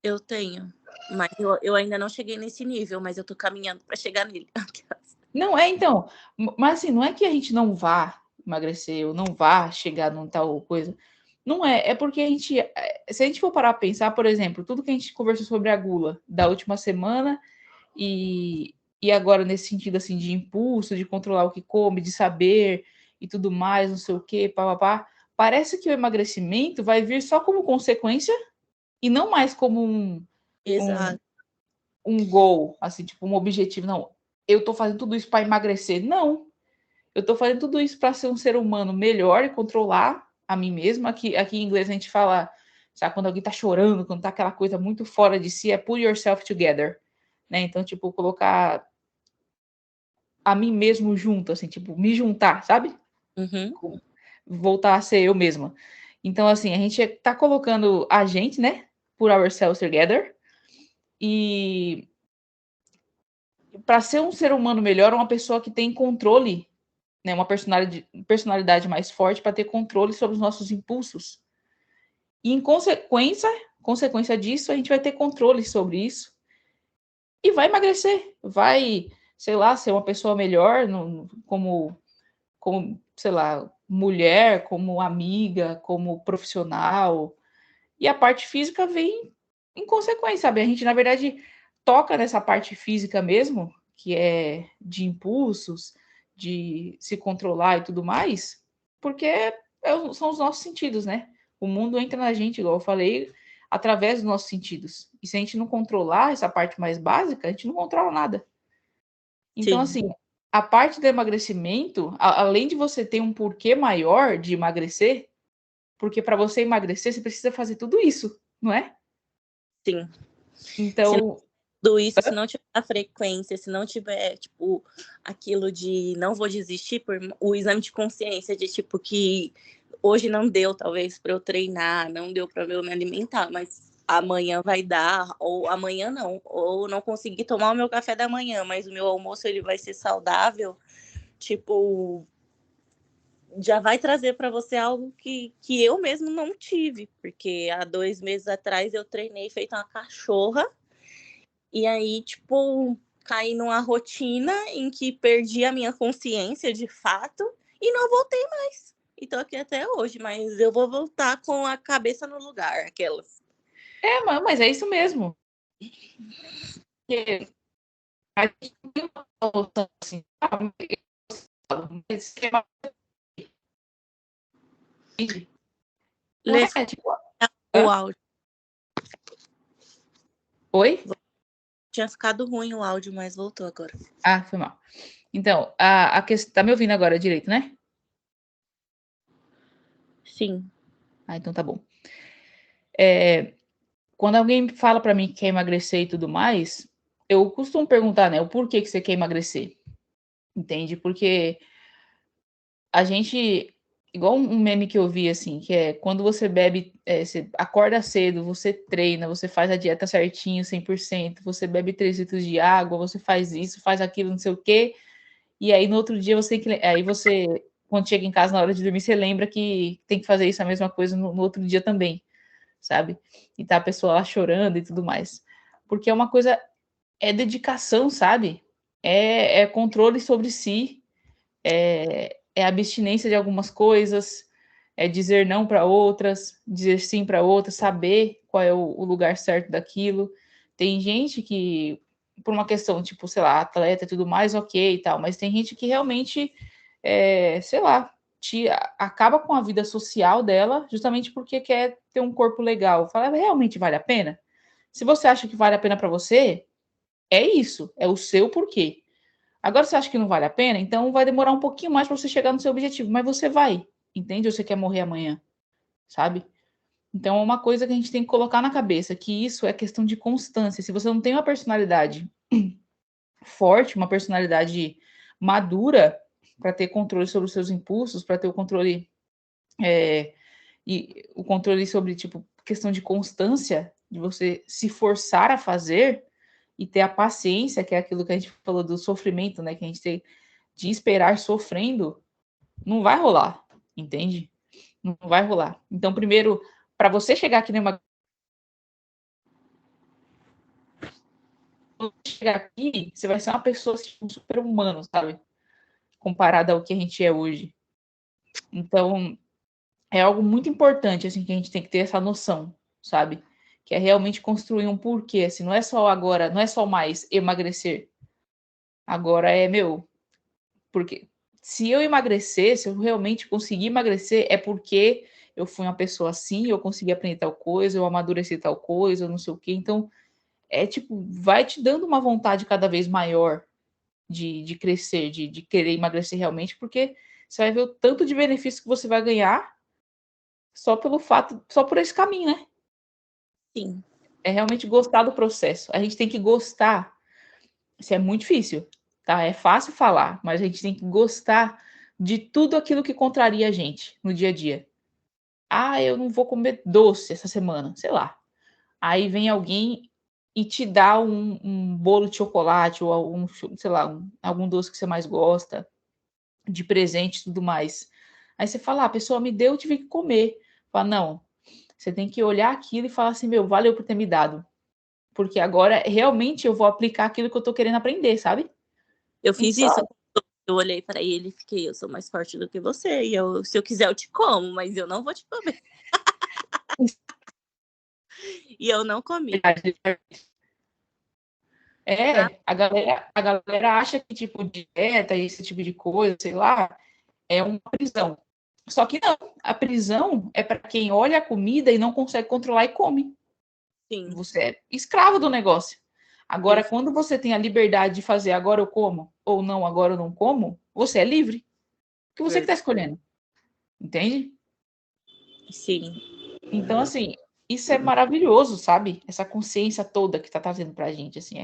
Eu tenho. Mas eu ainda não cheguei nesse nível, mas eu tô caminhando para chegar nele. Não, então. Mas assim, não é que a gente não vá emagrecer ou não vá chegar num tal coisa. Não é. É porque a gente. Se a gente for parar a pensar, por exemplo, tudo que a gente conversou sobre a gula da última semana e agora nesse sentido assim de impulso, de controlar o que come, de saber e tudo mais, não sei o quê, papapá. Parece que o emagrecimento vai vir só como consequência e não mais como Exato. um goal, assim, tipo, um objetivo. Não, eu tô fazendo tudo isso para emagrecer. Não, eu tô fazendo tudo isso para ser um ser humano melhor e controlar a mim mesma. Aqui em inglês a gente fala, sabe, quando alguém tá chorando, quando tá aquela coisa muito fora de si, é put yourself together, né? Então, tipo, colocar a mim mesmo junto, assim, tipo, me juntar, sabe? Uhum. Voltar a ser eu mesma. Então, assim, a gente tá colocando a gente, né? Put ourselves together. E para ser um ser humano melhor, uma pessoa que tem controle, né, uma personalidade mais forte para ter controle sobre os nossos impulsos. E em consequência disso, a gente vai ter controle sobre isso e vai emagrecer, vai, sei lá, ser uma pessoa melhor como, sei lá, mulher, como amiga, como profissional. E a parte física vem em consequência, sabe? A gente, na verdade, toca nessa parte física mesmo, que é de impulsos, de se controlar e tudo mais, porque são os nossos sentidos, né? O mundo entra na gente, igual eu falei, através dos nossos sentidos. E se a gente não controlar essa parte mais básica, a gente não controla nada. Então, Sim. assim, a parte do emagrecimento, além de você ter um porquê maior de emagrecer, porque para você emagrecer, você precisa fazer tudo isso, não é? Sim. Então, Tudo isso, se não tiver a frequência, se não tiver, tipo, aquilo de não vou desistir, por o exame de consciência de, tipo, que hoje não deu, talvez, para eu treinar, não deu para eu me alimentar, mas amanhã vai dar, ou amanhã não, ou não consegui tomar o meu café da manhã, mas o meu almoço, ele vai ser saudável, tipo, já vai trazer para você algo que eu mesmo não tive, porque há 2 meses atrás eu treinei feito uma cachorra, e aí, tipo, caí numa rotina em que perdi a minha consciência de fato e não voltei mais. E tô aqui até hoje, mas eu vou voltar com a cabeça no lugar, aquelas. mas é isso mesmo. Porque a gente não tem uma noção assim, mas não Lê, é tipo, o áudio. oi? Tinha ficado ruim o áudio, mas voltou agora. Ah, foi mal. Então, a questão, tá me ouvindo agora direito, né? Sim. Ah, então tá bom. Quando alguém fala para mim que quer emagrecer e tudo mais, eu costumo perguntar, né, o porquê que você quer emagrecer, entende? Porque a gente, igual um meme que eu vi, assim, que é quando você bebe, você acorda cedo, você treina, você faz a dieta certinho, 100%, você bebe 3 litros de água, você faz isso, faz aquilo, não sei o quê, e aí no outro dia você, aí você, quando chega em casa na hora de dormir, você lembra que tem que fazer isso a mesma coisa no outro dia também, sabe? E tá a pessoa lá chorando e tudo mais. Porque é uma coisa, é dedicação, sabe? É controle sobre si, é abstinência de algumas coisas, é dizer não para outras, dizer sim para outras, saber qual é o lugar certo daquilo. Tem gente que, por uma questão, tipo, sei lá, atleta e tudo mais, ok e tal, mas tem gente que realmente, sei lá, acaba com a vida social dela justamente porque quer ter um corpo legal. Fala, realmente vale a pena? Se você acha que vale a pena para você, é isso, é o seu porquê. Agora você acha que não vale a pena? Então vai demorar um pouquinho mais para você chegar no seu objetivo, mas você vai, entende? Ou você quer morrer amanhã, sabe? Então é uma coisa que a gente tem que colocar na cabeça, que isso é questão de constância. Se você não tem uma personalidade forte, uma personalidade madura para ter controle sobre os seus impulsos, para ter o controle e o controle sobre tipo questão de constância, de você se forçar a fazer e ter a paciência, que é aquilo que a gente falou do sofrimento, né? Que a gente tem de esperar sofrendo, não vai rolar, entende? Não vai rolar. Então, primeiro, para você chegar aqui numa chegar aqui, você vai ser uma pessoa tipo, super humano, sabe? Comparada ao que a gente é hoje. Então, é algo muito importante assim que a gente tem que ter essa noção, sabe? Que é realmente construir um porquê, assim, não é só agora, não é só mais emagrecer. Agora é, meu, porque se eu emagrecer, se eu realmente conseguir emagrecer, é porque eu fui uma pessoa assim, eu consegui aprender tal coisa, eu amadureci tal coisa, eu não sei o quê. Então, é tipo, vai te dando uma vontade cada vez maior de crescer, de querer emagrecer realmente, porque você vai ver o tanto de benefício que você vai ganhar só pelo fato, só por esse caminho, né? Sim. É realmente gostar do processo. A gente tem que gostar. Isso é muito difícil, tá? É fácil falar, mas a gente tem que gostar de tudo aquilo que contraria a gente no dia a dia. Ah, eu não vou comer doce essa semana, sei lá. Aí vem alguém e te dá um bolo de chocolate ou algum, sei lá, algum doce que você mais gosta, de presente e tudo mais. Aí você fala, ah, a pessoa me deu, eu tive que comer. Fala, não, você tem que olhar aquilo e falar assim, meu, valeu por ter me dado. Porque agora realmente eu vou aplicar aquilo que eu tô querendo aprender, sabe? Eu E fiz só. isso. Eu olhei para ele e fiquei, eu sou mais forte do que você. E eu, se eu quiser, eu te como, mas eu não vou te comer. E eu não comi. Tá? A galera acha que, tipo, dieta e esse tipo de coisa, sei lá, é uma prisão. Só que não, a prisão é para quem olha a comida e não consegue controlar e come. Sim. Você é escravo do negócio. Agora, quando você tem a liberdade de fazer agora eu como, ou não, agora eu não como, você é livre. Porque você que está escolhendo. Entende? Sim. Então, assim, isso é maravilhoso, sabe? Essa consciência toda que tá trazendo pra gente, assim,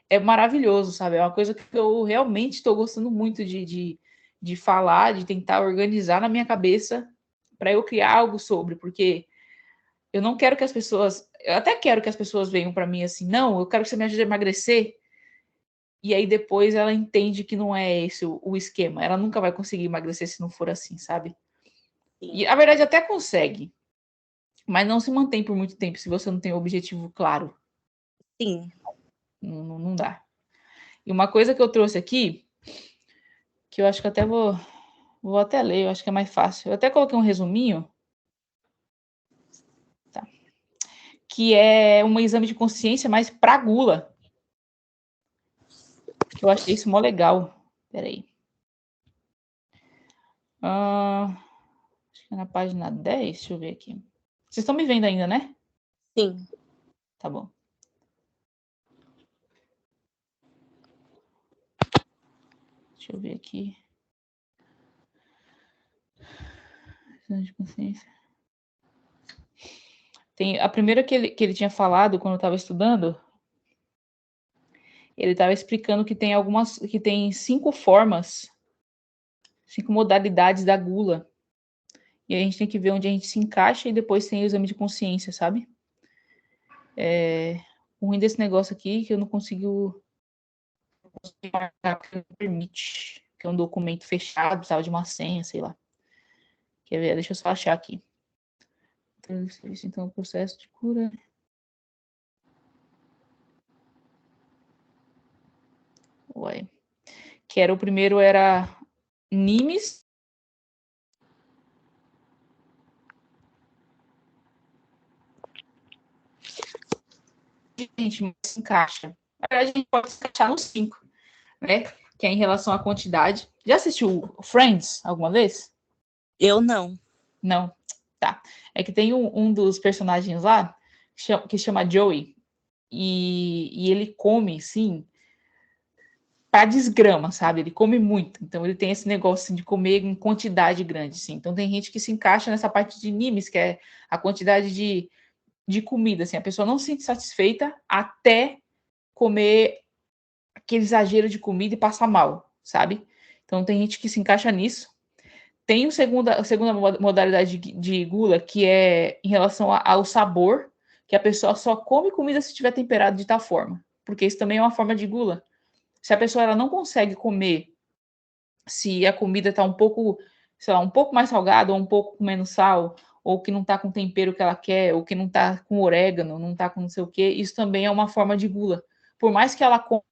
é maravilhoso, sabe? É uma coisa que eu realmente estou gostando muito de falar, de tentar organizar na minha cabeça para eu criar algo sobre, porque eu não quero que as pessoas, eu até quero que as pessoas venham para mim assim, não, eu quero que você me ajude a emagrecer, e aí depois ela entende que não é esse o esquema, ela nunca vai conseguir emagrecer se não for assim, sabe? Sim. E a verdade até consegue, mas não se mantém por muito tempo se você não tem um objetivo claro. Sim. Não dá. E uma coisa que eu trouxe aqui, que eu acho que até vou até ler, eu acho que é mais fácil. Eu até coloquei um resuminho, tá? Que é um exame de consciência mais pra gula. Que eu achei isso mó legal. Peraí. Acho que é na página 10, deixa eu ver aqui. Vocês estão me vendo ainda, né? Sim. Tá bom. Deixa eu ver aqui. Exame de consciência. Tem a primeira que ele tinha falado quando eu estava estudando. Ele estava explicando que tem 5 formas, 5 modalidades da gula. E a gente tem que ver onde a gente se encaixa e depois tem o exame de consciência, sabe? O ruim desse negócio aqui é que eu não consigo marcar, porque não permite. Que é um documento fechado, precisava de uma senha, sei lá. Quer ver? Deixa eu só achar aqui. Então, o processo de cura. Ué. Que era o primeiro era Nimes. Gente, mas se encaixa. Na verdade, a gente pode se encaixar nos 5, né? Que é em relação à quantidade. Já assistiu Friends alguma vez? Eu não. Não. Tá. É que tem um dos personagens lá que chama Joey. E ele come, sim, pra desgrama, sabe? Ele come muito. Então ele tem esse negócio assim, de comer em quantidade grande, sim. Então tem gente que se encaixa nessa parte de Nimes, que é a quantidade de comida, assim. A pessoa não se sente satisfeita até comer aquele exagero de comida e passar mal, sabe? Então tem gente que se encaixa nisso. Tem a segunda modalidade de gula, que é em relação ao sabor, que a pessoa só come comida se tiver temperado de tal forma. Porque isso também é uma forma de gula. Se a pessoa ela não consegue comer se a comida está um pouco, sei lá, um pouco mais salgada, ou um pouco com menos sal, ou que não está com o tempero que ela quer, ou que não está com orégano, não está com não sei o quê, isso também é uma forma de gula. Por mais que ela coma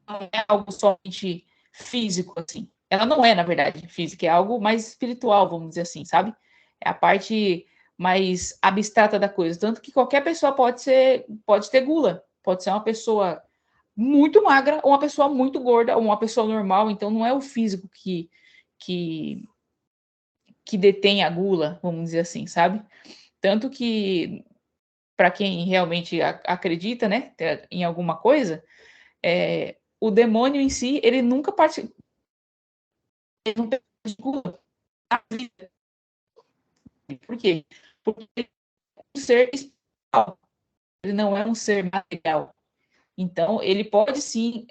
não é algo somente físico, assim. Ela não é, na verdade, física, é algo mais espiritual, vamos dizer assim, sabe? É a parte mais abstrata da coisa. Tanto que qualquer pessoa pode ter gula. Pode ser uma pessoa muito magra, ou uma pessoa muito gorda, ou uma pessoa normal. Então, não é o físico que, que detém a gula, vamos dizer assim, sabe? Tanto que, para quem realmente acredita, né, em alguma coisa, o demônio em si, ele nunca parte de gula na vida. Por quê? Porque ele é um ser espiritual, ele não é um ser material. Então, ele pode sim,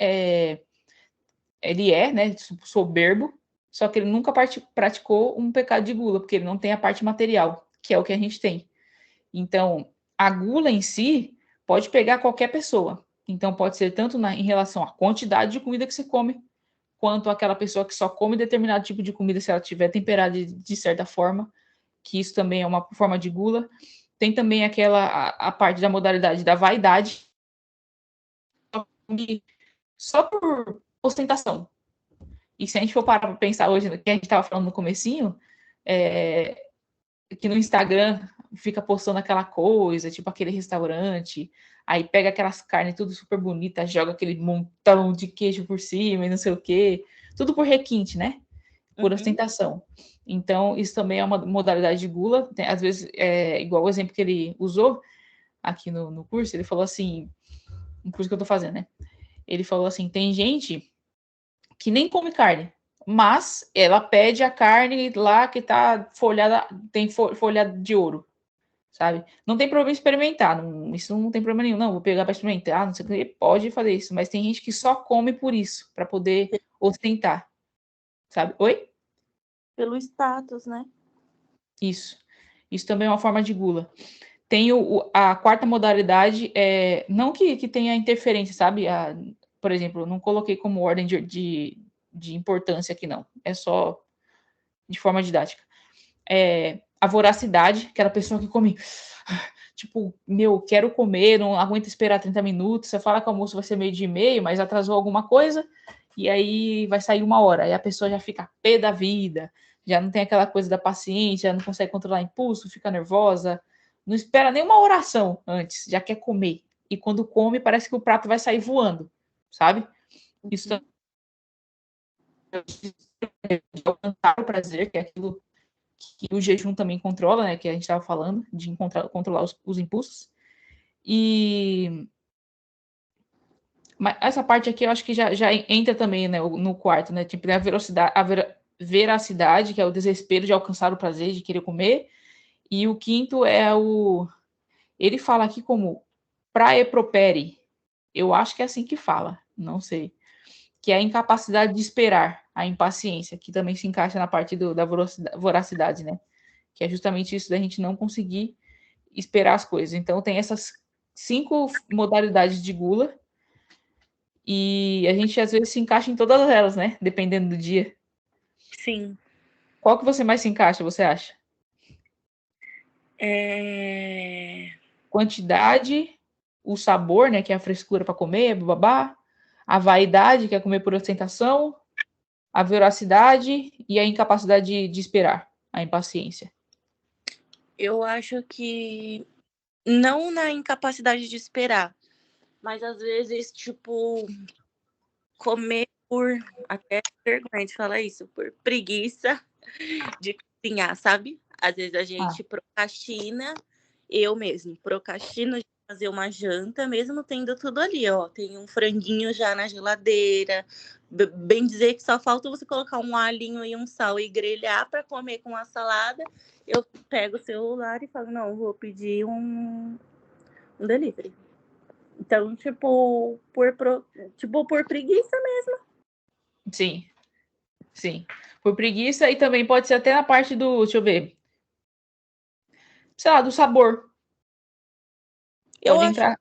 ele é, né, soberbo, só que ele nunca praticou um pecado de gula, porque ele não tem a parte material, que é o que a gente tem. Então, a gula em si pode pegar qualquer pessoa. Então, pode ser tanto em relação à quantidade de comida que você come, quanto aquela pessoa que só come determinado tipo de comida se ela tiver temperada de certa forma, que isso também é uma forma de gula. Tem também a parte da modalidade da vaidade, só por ostentação. E se a gente for parar para pensar hoje, que a gente estava falando no comecinho, que no Instagram fica postando aquela coisa, tipo aquele restaurante, aí pega aquelas carnes tudo super bonitas, joga aquele montão de queijo por cima e não sei o quê, tudo por requinte, né? Por ostentação. Então, isso também é uma modalidade de gula. Às vezes, igual o exemplo que ele usou aqui no curso, ele falou assim, no curso que eu tô fazendo, né? Ele falou assim, tem gente que nem come carne, mas ela pede a carne lá que tá folhada, tem folha de ouro, sabe? Não tem problema experimentar, isso não tem problema nenhum, não, vou pegar para experimentar, não sei o que, pode fazer isso, mas tem gente que só come por isso, para poder ostentar, sabe? Oi? Pelo status, né? Isso. Isso também é uma forma de gula. Tem a quarta modalidade, não que tenha interferência, sabe? Por exemplo, eu não coloquei como ordem de importância aqui, não. É só de forma didática. A voracidade, aquela pessoa que come, tipo, quero comer, não aguenta esperar 30 minutos. Você fala que o almoço vai ser 12h30, mas atrasou alguma coisa, e aí vai sair 1 hora. Aí a pessoa já fica pé da vida, já não tem aquela coisa da paciência, já não consegue controlar impulso, fica nervosa, não espera nenhuma oração antes, já quer comer. E quando come, parece que o prato vai sair voando, sabe? Isso também é o prazer, que é aquilo que o jejum também controla, né? Que a gente estava falando, de controlar os impulsos. Mas essa parte aqui eu acho que já entra também, né, no quarto, né? Tipo, veracidade, que é o desespero de alcançar o prazer de querer comer. E o quinto é ele fala aqui como praepropere. Eu acho que é assim que fala, não sei. Que é a incapacidade de esperar, a impaciência, que também se encaixa na parte da voracidade, né? Que é justamente isso da gente não conseguir esperar as coisas. Então, tem essas 5 modalidades de gula e a gente às vezes se encaixa em todas elas, né? Dependendo do dia. Sim. Qual que você mais se encaixa, você acha? Quantidade, o sabor, né? Que é a frescura para comer, babá. A vaidade, que é comer por ostentação. A voracidade e a incapacidade de esperar, a impaciência. Eu acho que não na incapacidade de esperar, mas às vezes, tipo, comer por, até vergonha de falar isso, por preguiça de cozinhar, sabe? Às vezes a gente procrastina, eu mesmo procrastino de fazer uma janta, mesmo tendo tudo ali, ó. Tem um franguinho já na geladeira, bem dizer que só falta você colocar um alhinho e um sal e grelhar para comer com a salada. Eu pego o celular e falo, não, vou pedir um delivery. Então, tipo, por preguiça mesmo. Sim, sim. Por preguiça e também pode ser até na parte do, deixa eu ver, sei lá, do sabor. Pode entrar.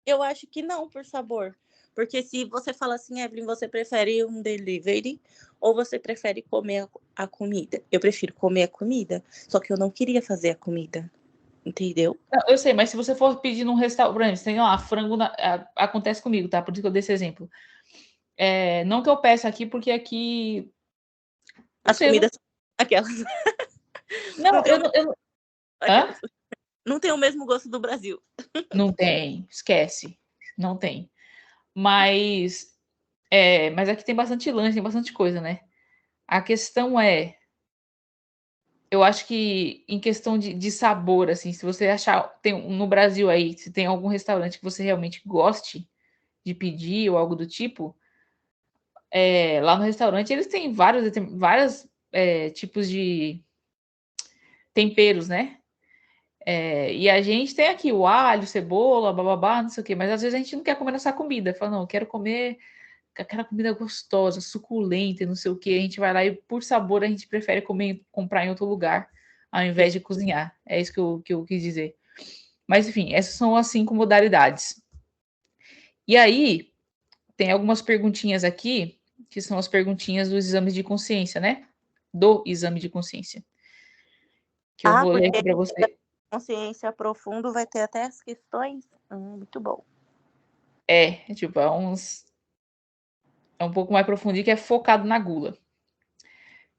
Eu acho que não, por sabor. Porque se você fala assim, Evelyn, você prefere um delivery ou você prefere comer a comida? Eu prefiro comer a comida, só que eu não queria fazer a comida, entendeu? Não, eu sei, mas se você for pedir num restaurante, tem lá, frango, acontece comigo, tá? Por isso que eu dei esse exemplo. Não que eu peça aqui, porque aqui... Não As sei, comidas são aquelas. não, Hã? Não tem o mesmo gosto do Brasil. Não tem, esquece. Não tem. Mas aqui tem bastante lanche, tem bastante coisa, né? A questão eu acho que em questão de sabor, assim, se você achar, no Brasil aí, se tem algum restaurante que você realmente goste de pedir ou algo do tipo, lá no restaurante eles têm vários tipos de temperos, né? E a gente tem aqui o alho, cebola, bababá, não sei o quê, mas às vezes a gente não quer comer essa comida. Fala, não, eu quero comer aquela comida gostosa, suculenta, e não sei o quê. A gente vai lá e, por sabor, a gente prefere comprar em outro lugar, ao invés de cozinhar. É isso que eu quis dizer. Mas, enfim, essas são as 5 modalidades. E aí, tem algumas perguntinhas aqui, que são as perguntinhas dos exames de consciência, né? Do exame de consciência. Que eu vou ler aqui para você. Consciência profundo vai ter até as questões. Muito bom. Tipo, é um pouco mais profundo, que é focado na gula.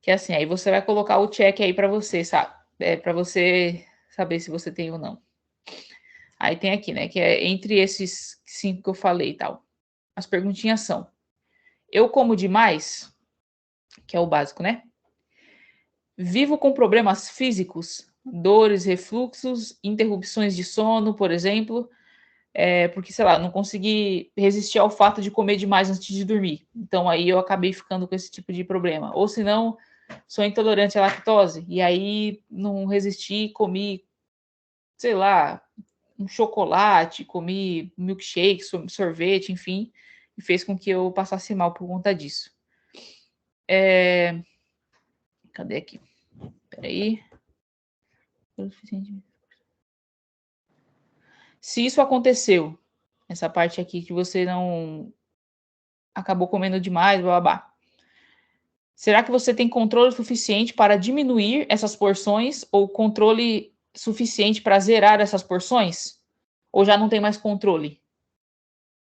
Que é assim, aí você vai colocar o check aí para você, sabe? Para você saber se você tem ou não. Aí tem aqui, né? Que é entre esses 5 que eu falei e tal. As perguntinhas são: eu como demais? Que é o básico, né? Vivo com problemas físicos, dores, refluxos, interrupções de sono, por exemplo, porque, sei lá, não consegui resistir ao fato de comer demais antes de dormir. Então, aí eu acabei ficando com esse tipo de problema. Ou se não, sou intolerante à lactose, e aí não resisti, comi, sei lá, um chocolate, comi milkshake, sorvete, enfim, e fez com que eu passasse mal por conta disso. Cadê aqui? Peraí. Se isso aconteceu, essa parte aqui que você não acabou comendo demais, blá, blá, blá. Será que você tem controle suficiente para diminuir essas porções ou controle suficiente para zerar essas porções? Ou já não tem mais controle?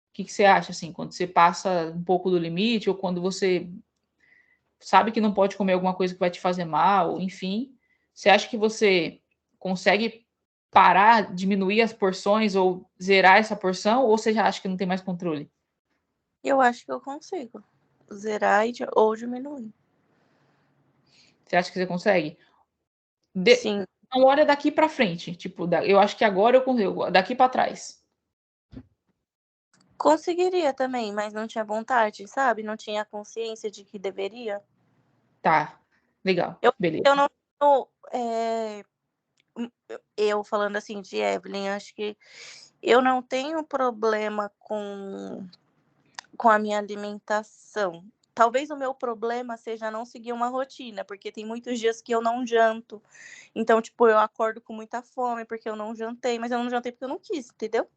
O que você acha, assim, quando você passa um pouco do limite ou quando você sabe que não pode comer alguma coisa que vai te fazer mal, enfim, você acha que você consegue parar, diminuir as porções ou zerar essa porção, ou você já acha que não tem mais controle? Eu acho que eu consigo zerar ou diminuir. Você acha que você consegue? Sim, Não olha daqui para frente, tipo, eu acho que agora eu consigo, daqui para trás. conseguiria também, mas não tinha vontade, sabe? Não tinha consciência de que deveria. Tá, legal, Eu, beleza. eu não tenho, eu falando assim de Evelyn, acho que eu não tenho problema com a minha alimentação. Talvez o meu problema seja não seguir uma rotina, porque tem muitos dias que eu não janto. Então, tipo, eu acordo com muita fome porque eu não jantei, mas eu não jantei porque eu não quis, entendeu?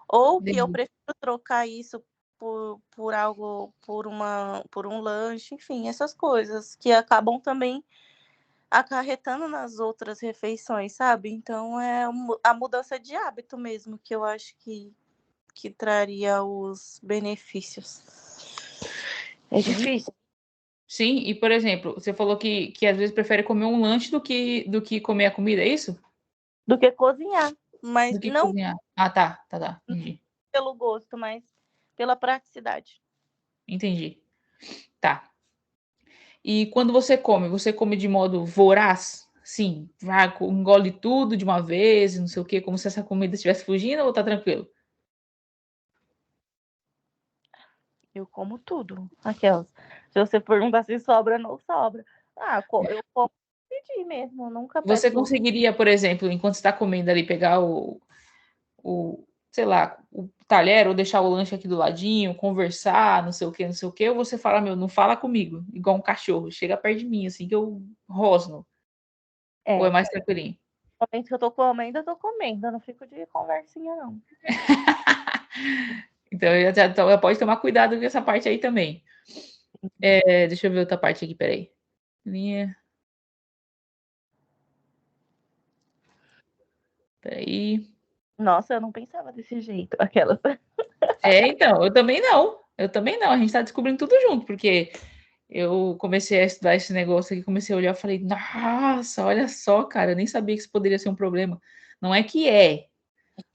Ou que eu Entendi. prefiro trocar isso por algo, por um lanche, enfim, essas coisas que acabam também acarretando nas outras refeições, sabe? Então é a mudança de hábito mesmo que eu acho que traria os benefícios. É difícil. Sim, e por exemplo, você falou que às vezes prefere comer um lanche do que comer a comida, é isso? Do que cozinhar, mas Do que não cozinhar. Ah, tá, entendi. pelo gosto, mas pela praticidade. Entendi. Tá. E quando você come de modo voraz? Sim, vai, engole tudo de uma vez, não sei o quê, como se essa comida estivesse fugindo ou tá tranquilo? Eu como tudo. Aquelas. Se você perguntar se sobra, não sobra. Ah, eu como pedir mesmo, eu nunca Você peço. conseguiria, por exemplo, enquanto está comendo ali, pegar sei lá, o talher ou deixar o lanche aqui do ladinho, conversar, não sei o quê, ou você fala, meu, não fala comigo, igual um cachorro, chega perto de mim, assim, que eu rosno, ou é É, mais tranquilinho? no momento que eu tô comendo, eu não fico de conversinha, não. Então, já pode tomar cuidado com essa parte aí também. Deixa eu ver outra parte aqui, peraí. Linha. Peraí. Nossa, eu não pensava desse jeito. Aquelas. Então, eu também não. Eu também não. A gente tá descobrindo tudo junto, porque eu comecei a estudar esse negócio aqui, comecei a olhar e falei, nossa, olha só, cara, eu nem sabia que isso poderia ser um problema. Não é que é,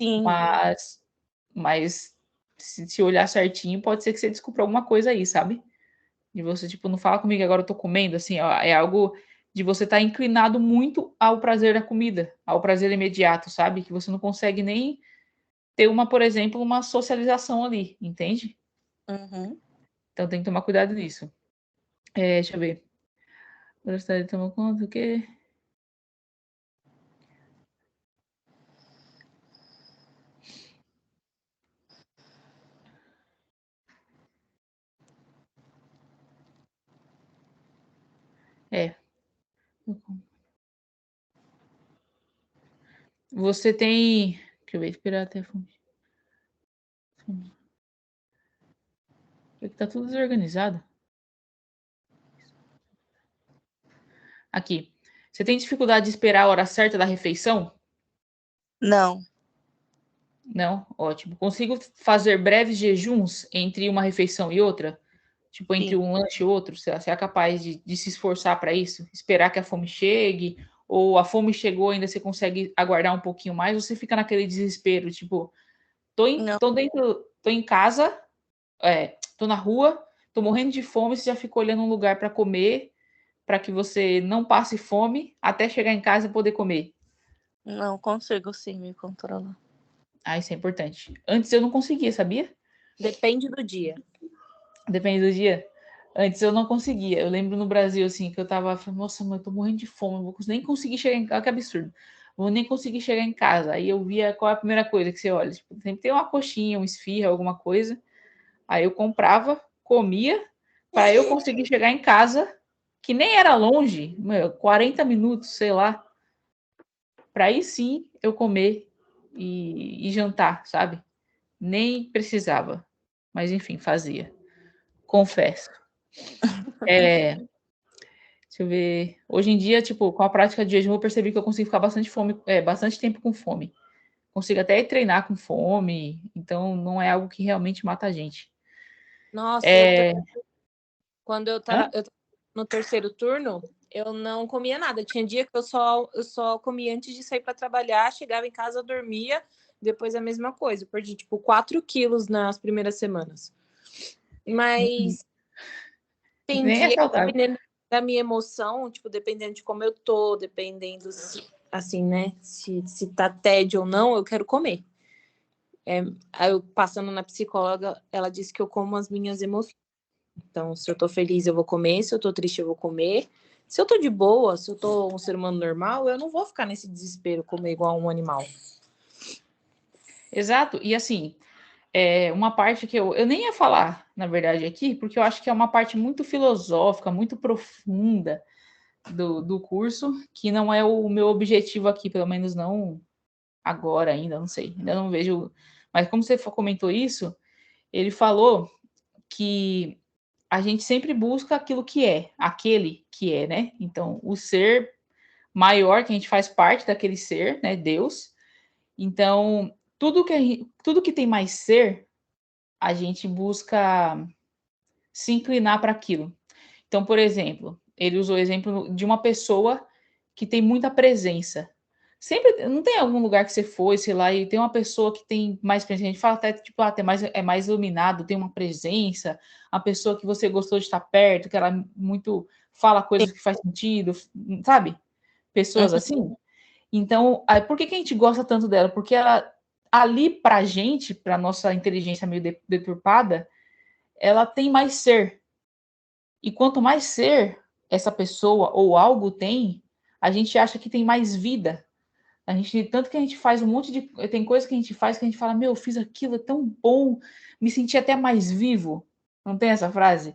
Sim. mas se olhar certinho, pode ser que você descubra alguma coisa aí, sabe? De você, tipo, não fala comigo, agora eu tô comendo, assim, ó, é algo de você estar inclinado muito ao prazer da comida, ao prazer imediato, sabe? Que você não consegue nem ter por exemplo, uma socialização ali, entende? Uhum. Então tem que tomar cuidado nisso. Deixa eu ver. Velocidade toma conta, o quê? É. Você tem. Deixa eu ver, esperar até fome. Aqui tá tudo desorganizado. Aqui. Você tem dificuldade de esperar a hora certa da refeição? Não. Não? Ótimo. Consigo fazer breves jejuns entre uma refeição e outra? Tipo, entre Sim. um lanche e outro? Você é capaz de se esforçar para isso? Esperar que a fome chegue? Ou a fome chegou, ainda você consegue aguardar um pouquinho mais? Ou você fica naquele desespero, tipo, Não. tô em casa, tô na rua, tô morrendo de fome, você já fica olhando um lugar para comer, para que você não passe fome até chegar em casa e poder comer? Não consigo sim me controlar. Ah, isso é importante. Antes eu não conseguia, sabia? Depende do dia. Depende do dia. Antes eu não conseguia. Eu lembro no Brasil, assim, que eu tava falando, nossa, mãe, eu tô morrendo de fome, não vou nem conseguir chegar em casa, que absurdo. Vou nem conseguir chegar em casa. Aí eu via qual é a primeira coisa que você olha. Tipo, sempre tem uma coxinha, um esfirra, alguma coisa. Aí eu comprava, comia, para eu conseguir chegar em casa, que nem era longe, 40 minutos, sei lá, para aí sim eu comer e jantar, sabe? Nem precisava. Mas enfim, fazia. Confesso. Deixa eu ver. Hoje em dia, tipo, com a prática de jejum, eu percebi que eu consigo ficar bastante tempo com fome. Consigo até treinar com fome, então não é algo que realmente mata a gente. Nossa, É... quando eu Hã? tava no terceiro turno, eu não comia nada. Tinha dia que eu só comia antes de sair para trabalhar, chegava em casa, dormia, depois a mesma coisa. Eu perdi, tipo, 4 quilos nas primeiras semanas. Mas tem Nem é dia que, saudável. dependendo da minha emoção, tipo, dependendo de como eu tô, dependendo se, assim, né, se tá tédio ou não, eu quero comer. Aí eu passando na psicóloga, ela disse que eu como as minhas emoções. Então, se eu tô feliz, eu vou comer. Se eu tô triste, eu vou comer. Se eu tô de boa, se eu tô um ser humano normal, eu não vou ficar nesse desespero, comer igual um animal. Exato. E assim, uma parte que eu nem ia falar, na verdade, aqui, porque eu acho que é uma parte muito filosófica, muito profunda do curso, que não é o meu objetivo aqui, pelo menos não agora ainda, não sei, ainda não vejo. Mas como você comentou isso, ele falou que a gente sempre busca aquilo que é, aquele que é, né? Então, o ser maior, que a gente faz parte daquele ser, né? Deus. Então, tudo que tem mais ser, a gente busca se inclinar para aquilo. Então, por exemplo, ele usou o exemplo de uma pessoa que tem muita presença. Sempre não tem algum lugar que você foi, sei lá, e tem uma pessoa que tem mais presença. A gente fala até tipo, é mais iluminado, tem uma presença, a pessoa que você gostou de estar perto, que ela muito fala coisas que faz sentido, sabe? Pessoas assim. Então, por que a gente gosta tanto dela? Porque ela ali pra gente, pra nossa inteligência meio deturpada, ela tem mais ser. E quanto mais ser essa pessoa ou algo tem, a gente acha que tem mais vida. Tanto que a gente faz um monte de. Tem coisa que a gente faz que a gente fala, meu, eu fiz aquilo, é tão bom, me senti até mais vivo. Não tem essa frase?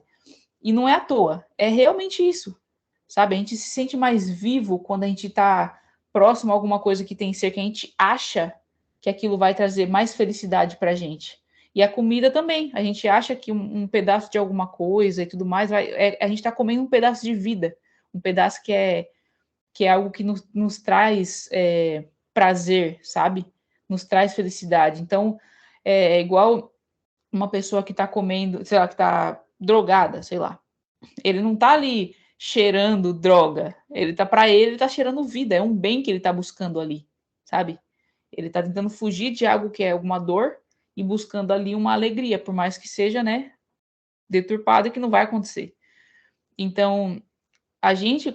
E não é à toa, é realmente isso. Sabe? A gente se sente mais vivo quando a gente está próximo a alguma coisa que tem ser que a gente acha que aquilo vai trazer mais felicidade pra gente. E a comida também. A gente acha que um pedaço de alguma coisa e tudo mais a gente está comendo um pedaço de vida, um pedaço que é algo que nos traz prazer, sabe? Nos traz felicidade. Então, é igual uma pessoa que está comendo, sei lá, que está drogada, sei lá. Ele não está ali cheirando droga. Ele tá cheirando vida. É um bem que ele está buscando ali, sabe? Ele está tentando fugir de algo que é alguma dor e buscando ali uma alegria, por mais que seja, né, deturpada, que não vai acontecer. Então,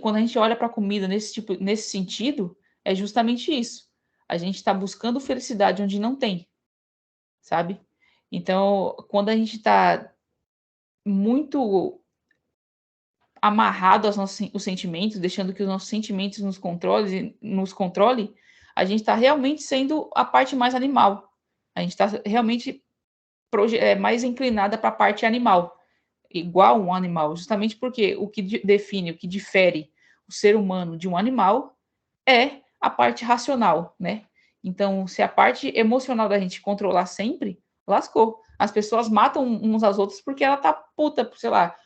quando a gente olha para a comida nesse sentido, é justamente isso. A gente está buscando felicidade onde não tem, sabe? Então, quando a gente está muito amarrado aos nossos os sentimentos, deixando que os nossos sentimentos nos controle, a gente está realmente sendo a parte mais animal. A gente está realmente mais inclinada para a parte animal, igual um animal, justamente porque o que define, o que difere o ser humano de um animal é a parte racional, né? Então, se a parte emocional da gente controlar sempre, lascou. As pessoas matam uns às outras porque ela tá puta, sei lá,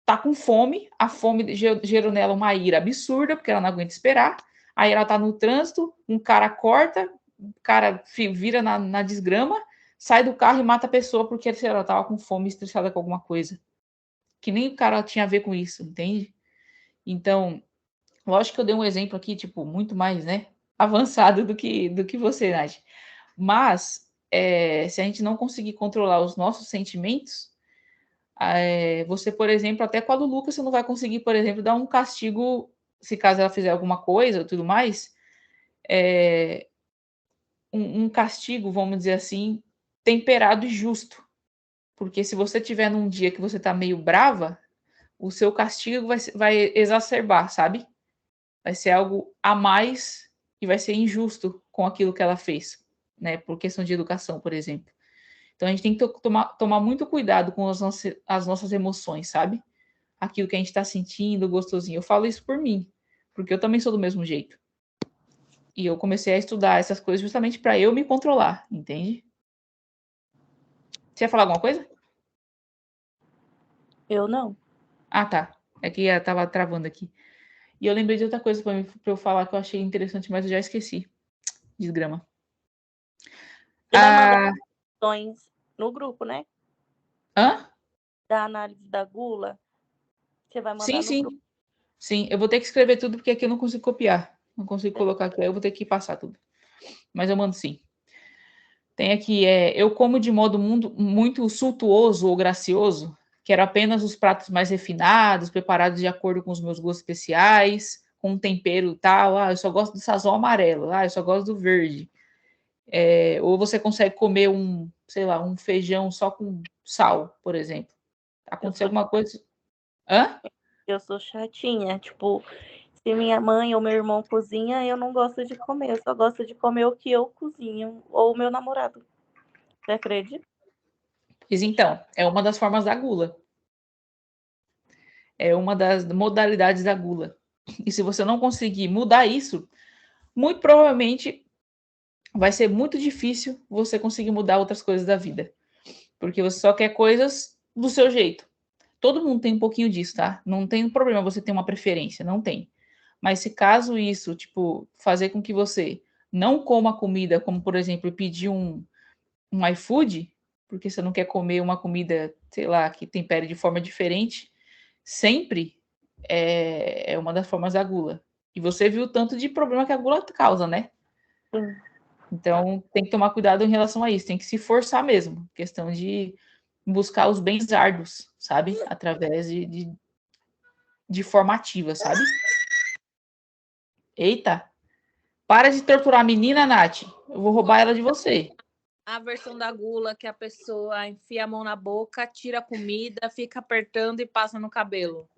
tá com fome, a fome gerou nela uma ira absurda, porque ela não aguenta esperar. Aí ela tá no trânsito, um cara corta, o cara vira na desgrama, sai do carro e mata a pessoa porque sei lá, ela tava com fome, estressada com alguma coisa. Que nem o cara tinha a ver com isso, entende? Então, lógico que eu dei um exemplo aqui, tipo, muito mais, né, avançado do que você, Nath. Mas, se a gente não conseguir controlar os nossos sentimentos, Você, por exemplo, até com a Luluca, você não vai conseguir, por exemplo, dar um castigo, se caso ela fizer alguma coisa e tudo mais, um castigo, vamos dizer assim, temperado e justo. Porque se você tiver num dia que você tá meio brava, o seu castigo vai exacerbar, sabe? Vai ser algo a mais e vai ser injusto com aquilo que ela fez, né? Por questão de educação, por exemplo. Então a gente tem que tomar muito cuidado com as nossas emoções, sabe? Aquilo que a gente está sentindo, gostosinho. Eu falo isso por mim, porque eu também sou do mesmo jeito. E eu comecei a estudar essas coisas justamente para eu me controlar, entende? Você ia falar alguma coisa? Eu não. Ah, tá. É que tava travando aqui. E eu lembrei de outra coisa para eu falar que eu achei interessante, mas eu já esqueci. Desgrama. Você vai mandar questões no grupo, né? Hã? Da análise da gula. Você vai mandar no grupo. Sim, eu vou ter que escrever tudo porque aqui eu não consigo copiar. Não consigo colocar aqui, aí eu vou ter que passar tudo. Mas eu mando sim. Tem aqui, eu como de modo muito suntuoso ou gracioso, quero apenas os pratos mais refinados, preparados de acordo com os meus gostos especiais, com um tempero tal. Ah, eu só gosto do sazon amarelo. Ah, eu só gosto do verde. Ou você consegue comer sei lá, um feijão só com sal, por exemplo. Aconteceu alguma coisa? Hã? Eu sou chatinha. Tipo, se minha mãe ou meu irmão cozinha, eu não gosto de comer. Eu só gosto de comer o que eu cozinho. Ou o meu namorado. Você acredita? Pois então, é uma das formas da gula. É uma das modalidades da gula. E se você não conseguir mudar isso, muito provavelmente vai ser muito difícil você conseguir mudar outras coisas da vida. Porque você só quer coisas do seu jeito. Todo mundo tem um pouquinho disso, tá? Não tem problema você ter uma preferência, não tem. Mas se caso isso, tipo, fazer com que você não coma comida, como por exemplo, pedir um iFood, porque você não quer comer uma comida, sei lá, que tempere de forma diferente, sempre é uma das formas da gula. E você viu o tanto de problema que a gula causa, né? Sim. Então tem que tomar cuidado em relação a isso, tem que se forçar mesmo. Questão de buscar os bens árduos, sabe? Através de forma ativa, sabe? Eita! Para de torturar a menina, Nath. Eu vou roubar ela de você. A versão da gula que a pessoa enfia a mão na boca, tira a comida, fica apertando e passa no cabelo.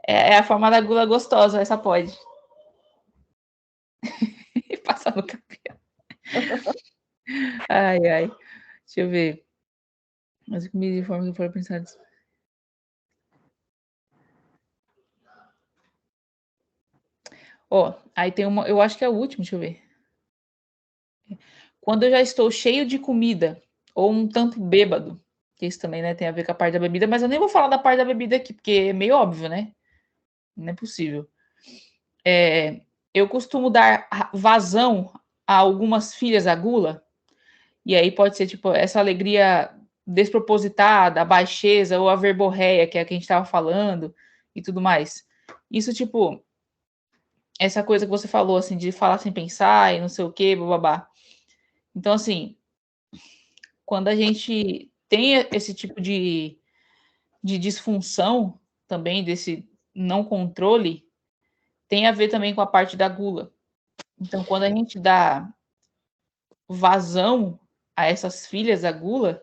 É a forma da gula gostosa, essa pode. Passar no cabelo. Ai, ai. Deixa eu ver. Mas comida de forma que for pensar. Ó, aí tem uma. Eu acho que é o último, deixa eu ver. Quando eu já estou cheio de comida ou um tanto bêbado, que isso também, né, tem a ver com a parte da bebida, mas eu nem vou falar da parte da bebida aqui, porque é meio óbvio, né? Não é possível. Eu costumo dar vazão a algumas filhas da gula, e aí pode ser tipo essa alegria despropositada, a baixeza ou a verborreia, que é a que a gente estava falando e tudo mais. Isso, tipo, essa coisa que você falou, assim, de falar sem pensar e não sei o quê, bababá. Então, assim, quando a gente tem esse tipo de disfunção também, desse não controle, tem a ver também com a parte da gula. Então, quando a gente dá vazão a essas filhas da gula,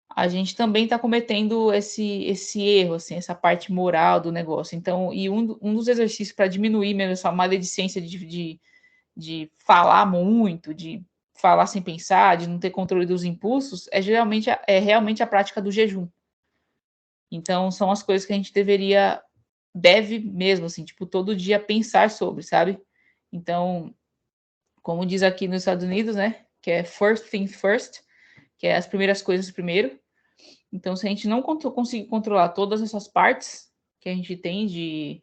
a gente também está cometendo esse erro, assim, essa parte moral do negócio. Então, e um dos exercícios para diminuir mesmo essa maledicência de falar muito, de falar sem pensar, de não ter controle dos impulsos, realmente a prática do jejum. Então, são as coisas que a gente deve mesmo, assim, tipo, todo dia pensar sobre, sabe? Então, como diz aqui nos Estados Unidos, né? Que é first thing first, que é as primeiras coisas primeiro. Então, se a gente não conseguir controlar todas essas partes que a gente tem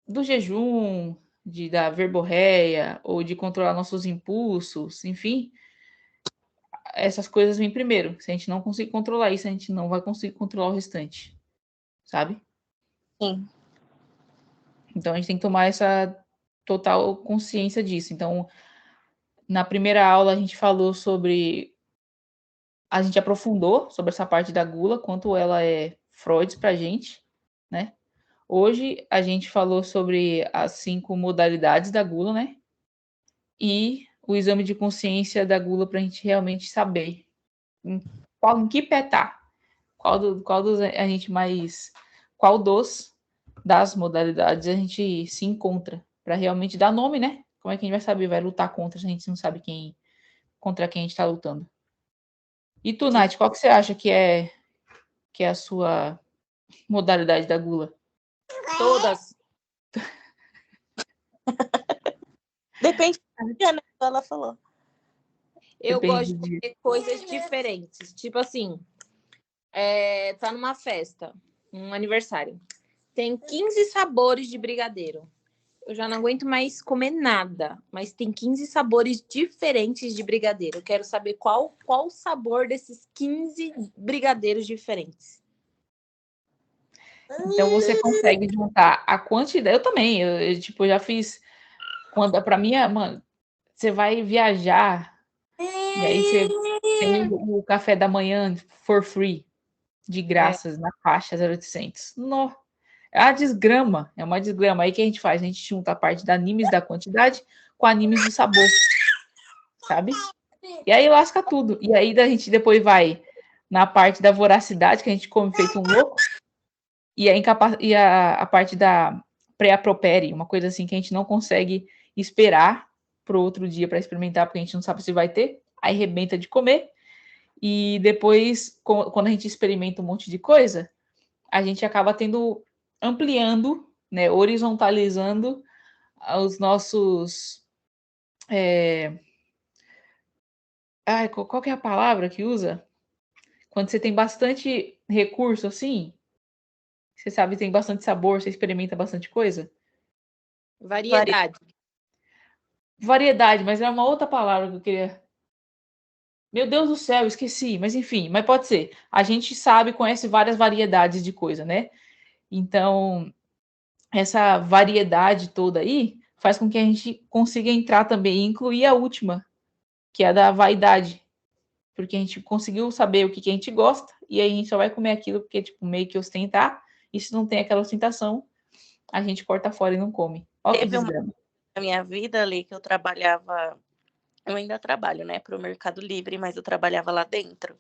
do jejum, da verborreia, ou de controlar nossos impulsos, enfim, essas coisas vêm primeiro. Se a gente não conseguir controlar isso, a gente não vai conseguir controlar o restante, sabe? Sim. Então, a gente tem que tomar essa total consciência disso. Então, na primeira aula, a gente falou sobre a gente aprofundou sobre essa parte da gula, quanto ela é Freud pra gente, né? Hoje a gente falou sobre as 5 modalidades da gula, né? E o exame de consciência da gula para a gente realmente saber em que pé tá, qual dos a gente mais, qual dos das modalidades a gente se encontra, para realmente dar nome, né? Como é que a gente vai saber, vai lutar contra, se a gente não sabe contra quem a gente está lutando. E tu, Sim. Nath, qual que você acha que é a sua modalidade da gula? Todas. Depende do dia, né? Ela falou. Eu Depende gosto de do dia. comer coisas diferentes. Tipo assim, tá numa festa, um aniversário. Tem 15 sabores de brigadeiro. Eu já não aguento mais comer nada, mas tem 15 sabores diferentes de brigadeiro. Eu quero saber qual o sabor desses 15 brigadeiros diferentes. Então você consegue juntar a quantidade. Eu também, tipo, já fiz. Quando para mim, mano, você vai viajar e aí você tem o café da manhã for free, de graças, na faixa 0800. Nó, é uma desgrama, é uma desgrama. Aí o que a gente faz? A gente junta a parte da animes da quantidade com animes do sabor, sabe? E aí lasca tudo. E aí a gente depois vai na parte da voracidade, que a gente come feito um louco, e a parte da pré-apropere, uma coisa assim que a gente não consegue esperar para o outro dia para experimentar, porque a gente não sabe se vai ter, aí rebenta de comer. E depois, quando a gente experimenta um monte de coisa, a gente acaba ampliando, né, horizontalizando os nossos. Qual que é a palavra que usa? Quando você tem bastante recurso assim, você sabe, tem bastante sabor, você experimenta bastante coisa. Variedade. Variedade, mas é uma outra palavra que eu queria. Meu Deus do céu, esqueci, mas enfim, mas pode ser. A gente sabe, conhece várias variedades de coisa, né? Então, essa variedade toda aí faz com que a gente consiga entrar também e incluir a última, que é a da vaidade. Porque a gente conseguiu saber o que, que a gente gosta, e aí a gente só vai comer aquilo porque, tipo, meio que ostentar, e se não tem aquela ostentação, a gente corta fora e não come. Olha que Teve uma desgrama. na minha vida ali que eu trabalhava, eu ainda trabalho, né, para o Mercado Livre, mas eu trabalhava lá dentro.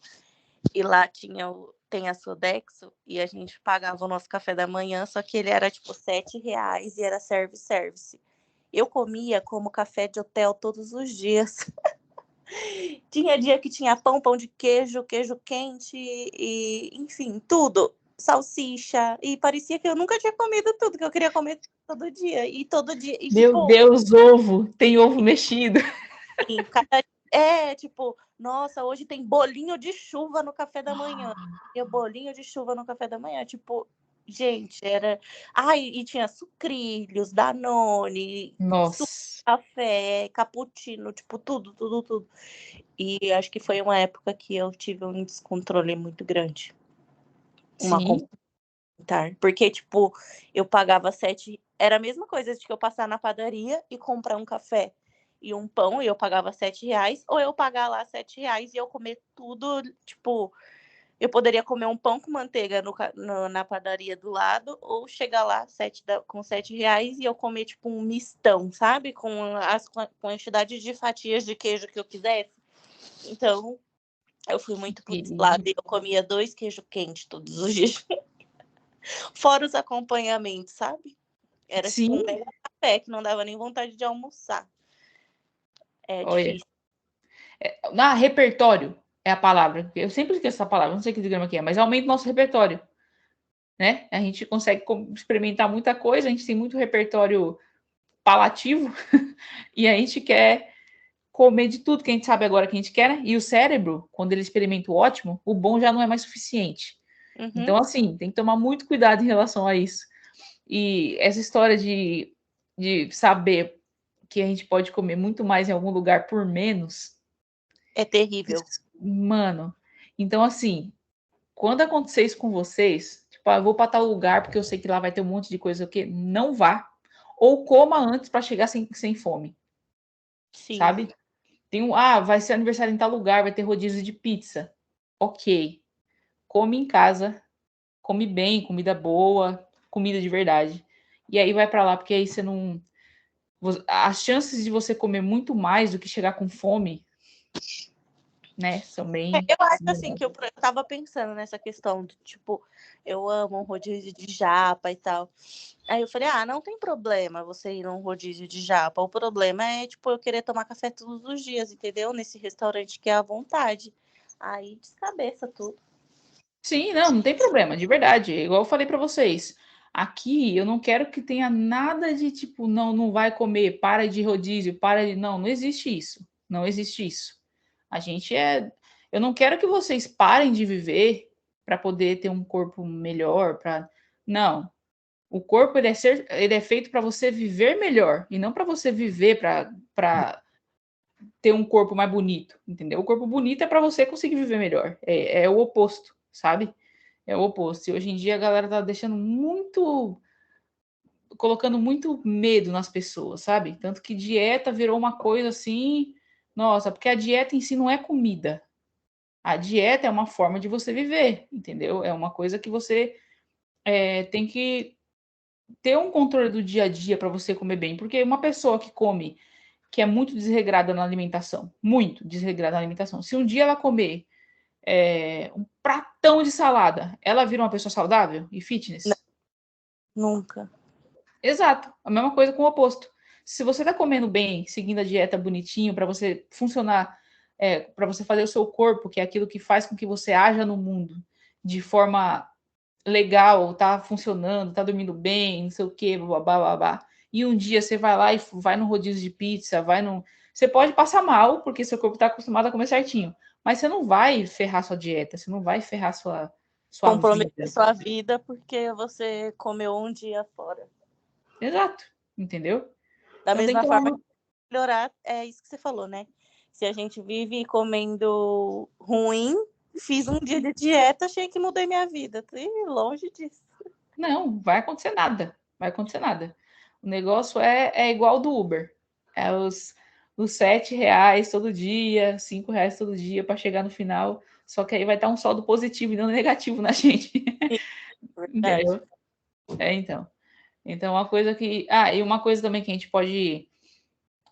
E lá tem a Sodexo e a gente pagava o nosso café da manhã, só que ele era tipo R$ 7 e era service. Eu comia como café de hotel todos os dias. Tinha dia que tinha pão de queijo, queijo quente e, enfim, tudo. Salsicha. E parecia que eu nunca tinha comido tudo, que eu queria comer todo dia. E todo dia. E, Meu tipo, Deus, ovo! Tem ovo mexido. assim, tipo, nossa, hoje tem bolinho de chuva no café da manhã. E o bolinho de chuva no café da manhã. Tipo, gente, era. Ai, e tinha sucrilhos, Danone, Nossa. café, cappuccino, tipo, tudo. E acho que foi uma época que eu tive um descontrole muito grande. Uma Sim. complementar. Porque, tipo, eu pagava 7. Era a mesma coisa de que eu passar na padaria e comprar um café e um pão, e eu pagava R$ 7, ou eu pagar lá R$ 7 e eu comer tudo, tipo. Eu poderia comer um pão com manteiga na padaria do lado, ou chegar lá com R$ 7 e eu comer, tipo, um mistão, sabe? Com as quantidades de fatias de queijo que eu quisesse. Então, eu fui muito pro lado e eu comia 2 queijos quentes todos os dias. Fora os acompanhamentos, sabe? Era tipo um Sim. mega café que não dava nem vontade de almoçar. É Olha. difícil. Repertório é a palavra. Eu sempre esqueço essa palavra, não sei que diagrama que é, mas aumenta o nosso repertório, né? A gente consegue experimentar muita coisa, a gente tem muito repertório palativo e a gente quer comer de tudo que a gente sabe agora que a gente quer, né? E o cérebro, quando ele experimenta o ótimo, o bom já não é mais suficiente. Uhum. Então, assim, tem que tomar muito cuidado em relação a isso. E essa história de saber que a gente pode comer muito mais em algum lugar por menos, É terrível. mano. Então, assim, quando acontecer isso com vocês, tipo, eu vou para tal lugar porque eu sei que lá vai ter um monte de coisa, o quê? Não vá. Ou coma antes para chegar sem fome, Sim. sabe? Vai ser aniversário em tal lugar, vai ter rodízio de pizza. ok. Come em casa, come bem, comida boa, comida de verdade. E aí vai para lá, porque aí você não... As chances de você comer muito mais do que chegar com fome, né, são bem... Eu acho assim que eu tava pensando nessa questão do tipo, eu amo um rodízio de japa e tal. Aí eu falei, não tem problema você ir num rodízio de japa. O problema é, tipo, eu querer tomar café todos os dias, entendeu? Nesse restaurante que é à vontade. Aí descabeça tudo. Sim, não tem problema, de verdade. Igual eu falei para vocês. Aqui eu não quero que tenha nada de tipo, não vai comer, para de rodízio, para de. Não existe isso. Não existe isso. A gente é. Eu não quero que vocês parem de viver para poder ter um corpo melhor, para. Não. O corpo ele é feito para você viver melhor e não para você viver para ter um corpo mais bonito, entendeu? O corpo bonito é para você conseguir viver melhor. É o oposto, sabe? É o oposto. E hoje em dia a galera tá deixando muito, colocando muito medo nas pessoas, sabe? Tanto que dieta virou uma coisa assim, nossa, porque a dieta em si não é comida. A dieta é uma forma de você viver, entendeu? É uma coisa que você tem que ter um controle do dia a dia para você comer bem. Porque uma pessoa que come, que é muito desregrada na alimentação, muito desregrada na alimentação, se um dia ela comer um pratão de salada, ela vira uma pessoa saudável e fitness? Nunca. Exato, a mesma coisa com o oposto. Se você está comendo bem, seguindo a dieta bonitinho, para você funcionar, para você fazer o seu corpo, que é aquilo que faz com que você haja no mundo de forma legal, tá funcionando, tá dormindo bem, não sei o quê, blá. E um dia você vai lá e vai no rodízio de pizza, você pode passar mal, porque seu corpo está acostumado a comer certinho, mas você não vai ferrar sua dieta, você não vai ferrar sua Comprometer vida. sua vida porque você comeu um dia fora. Exato, entendeu? Da Então tem mesma que tomar forma, melhorar, é isso que você falou, né? Se a gente vive comendo ruim, fiz um dia de dieta, achei que mudei minha vida. E longe disso. Não, vai acontecer nada. Vai acontecer nada. O negócio é igual do Uber. É os R$ 7 todo dia, R$ 5 todo dia para chegar no final. Só que aí vai estar um saldo positivo e não negativo na gente. Verdade. Entendeu? Então. Então, uma coisa que. E uma coisa também que a gente pode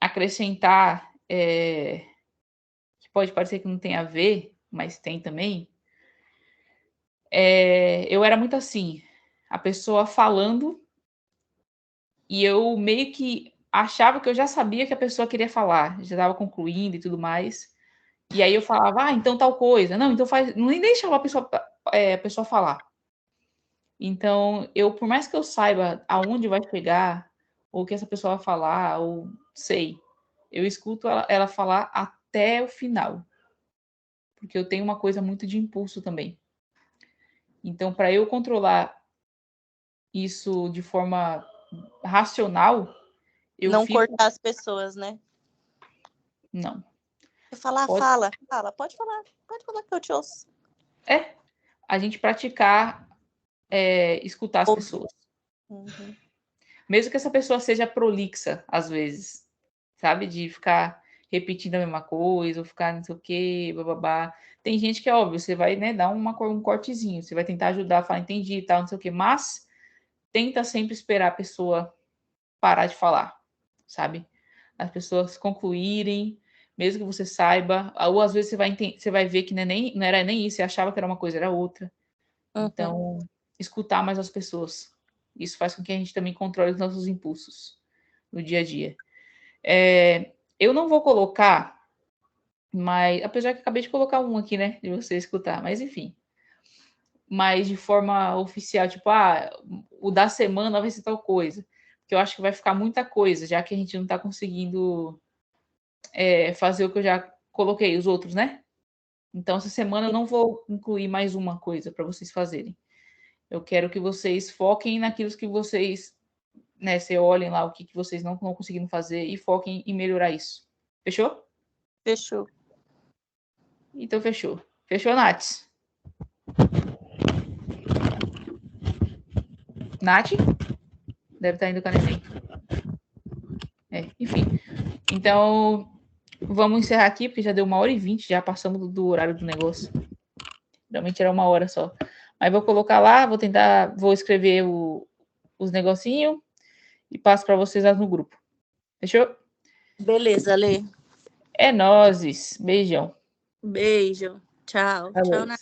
acrescentar, que pode parecer que não tem a ver, mas tem também. Eu era muito assim, a pessoa falando e eu meio que achava que eu já sabia que a pessoa queria falar, já estava concluindo e tudo mais. E aí eu falava, então tal coisa. Não, então faz. Não nem deixava a pessoa falar. Então, por mais que eu saiba aonde vai chegar, ou o que essa pessoa vai falar, ou sei, eu escuto ela falar até o final. Porque eu tenho uma coisa muito de impulso também. Então, para eu controlar isso de forma racional, eu Não fico. cortar as pessoas, né? Não. Você falar, Pode... fala. Pode falar que eu te ouço. A gente praticar escutar as pessoas. Uhum. Mesmo que essa pessoa seja prolixa, às vezes, sabe? De ficar repetindo a mesma coisa, ou ficar não sei o quê, bababá. Tem gente que é óbvio, você vai, né, dar um cortezinho, você vai tentar ajudar, falar, entendi e tal, não sei o quê, mas tenta sempre esperar a pessoa parar de falar, sabe? As pessoas concluírem, mesmo que você saiba, ou às vezes você vai ver que não era nem isso, você achava que era uma coisa, era outra. Então, escutar mais as pessoas. Isso faz com que a gente também controle os nossos impulsos no dia a dia. Eu não vou colocar, mas apesar que acabei de colocar um aqui, né, de você escutar, mas enfim. Mas de forma oficial, tipo, o da semana vai ser tal coisa. Porque eu acho que vai ficar muita coisa, já que a gente não está conseguindo fazer o que eu já coloquei, os outros, né? Então, essa semana eu não vou incluir mais uma coisa para vocês fazerem. Eu quero que vocês foquem naquilo que vocês, né, você olhem lá o que vocês não estão conseguindo fazer e foquem em melhorar isso. Fechou? Fechou. Então, fechou. Fechou, Nath? Nath? Deve estar indo com a neném. Enfim. Então, vamos encerrar aqui, porque já deu 1h20, já passamos do horário do negócio. Geralmente era 1 hora só. Mas vou colocar lá, vou escrever os negocinhos e passo para vocês lá no grupo. Fechou? Beleza, Lê. É nóis. Beijão. Beijo. Tchau. Falou. Tchau,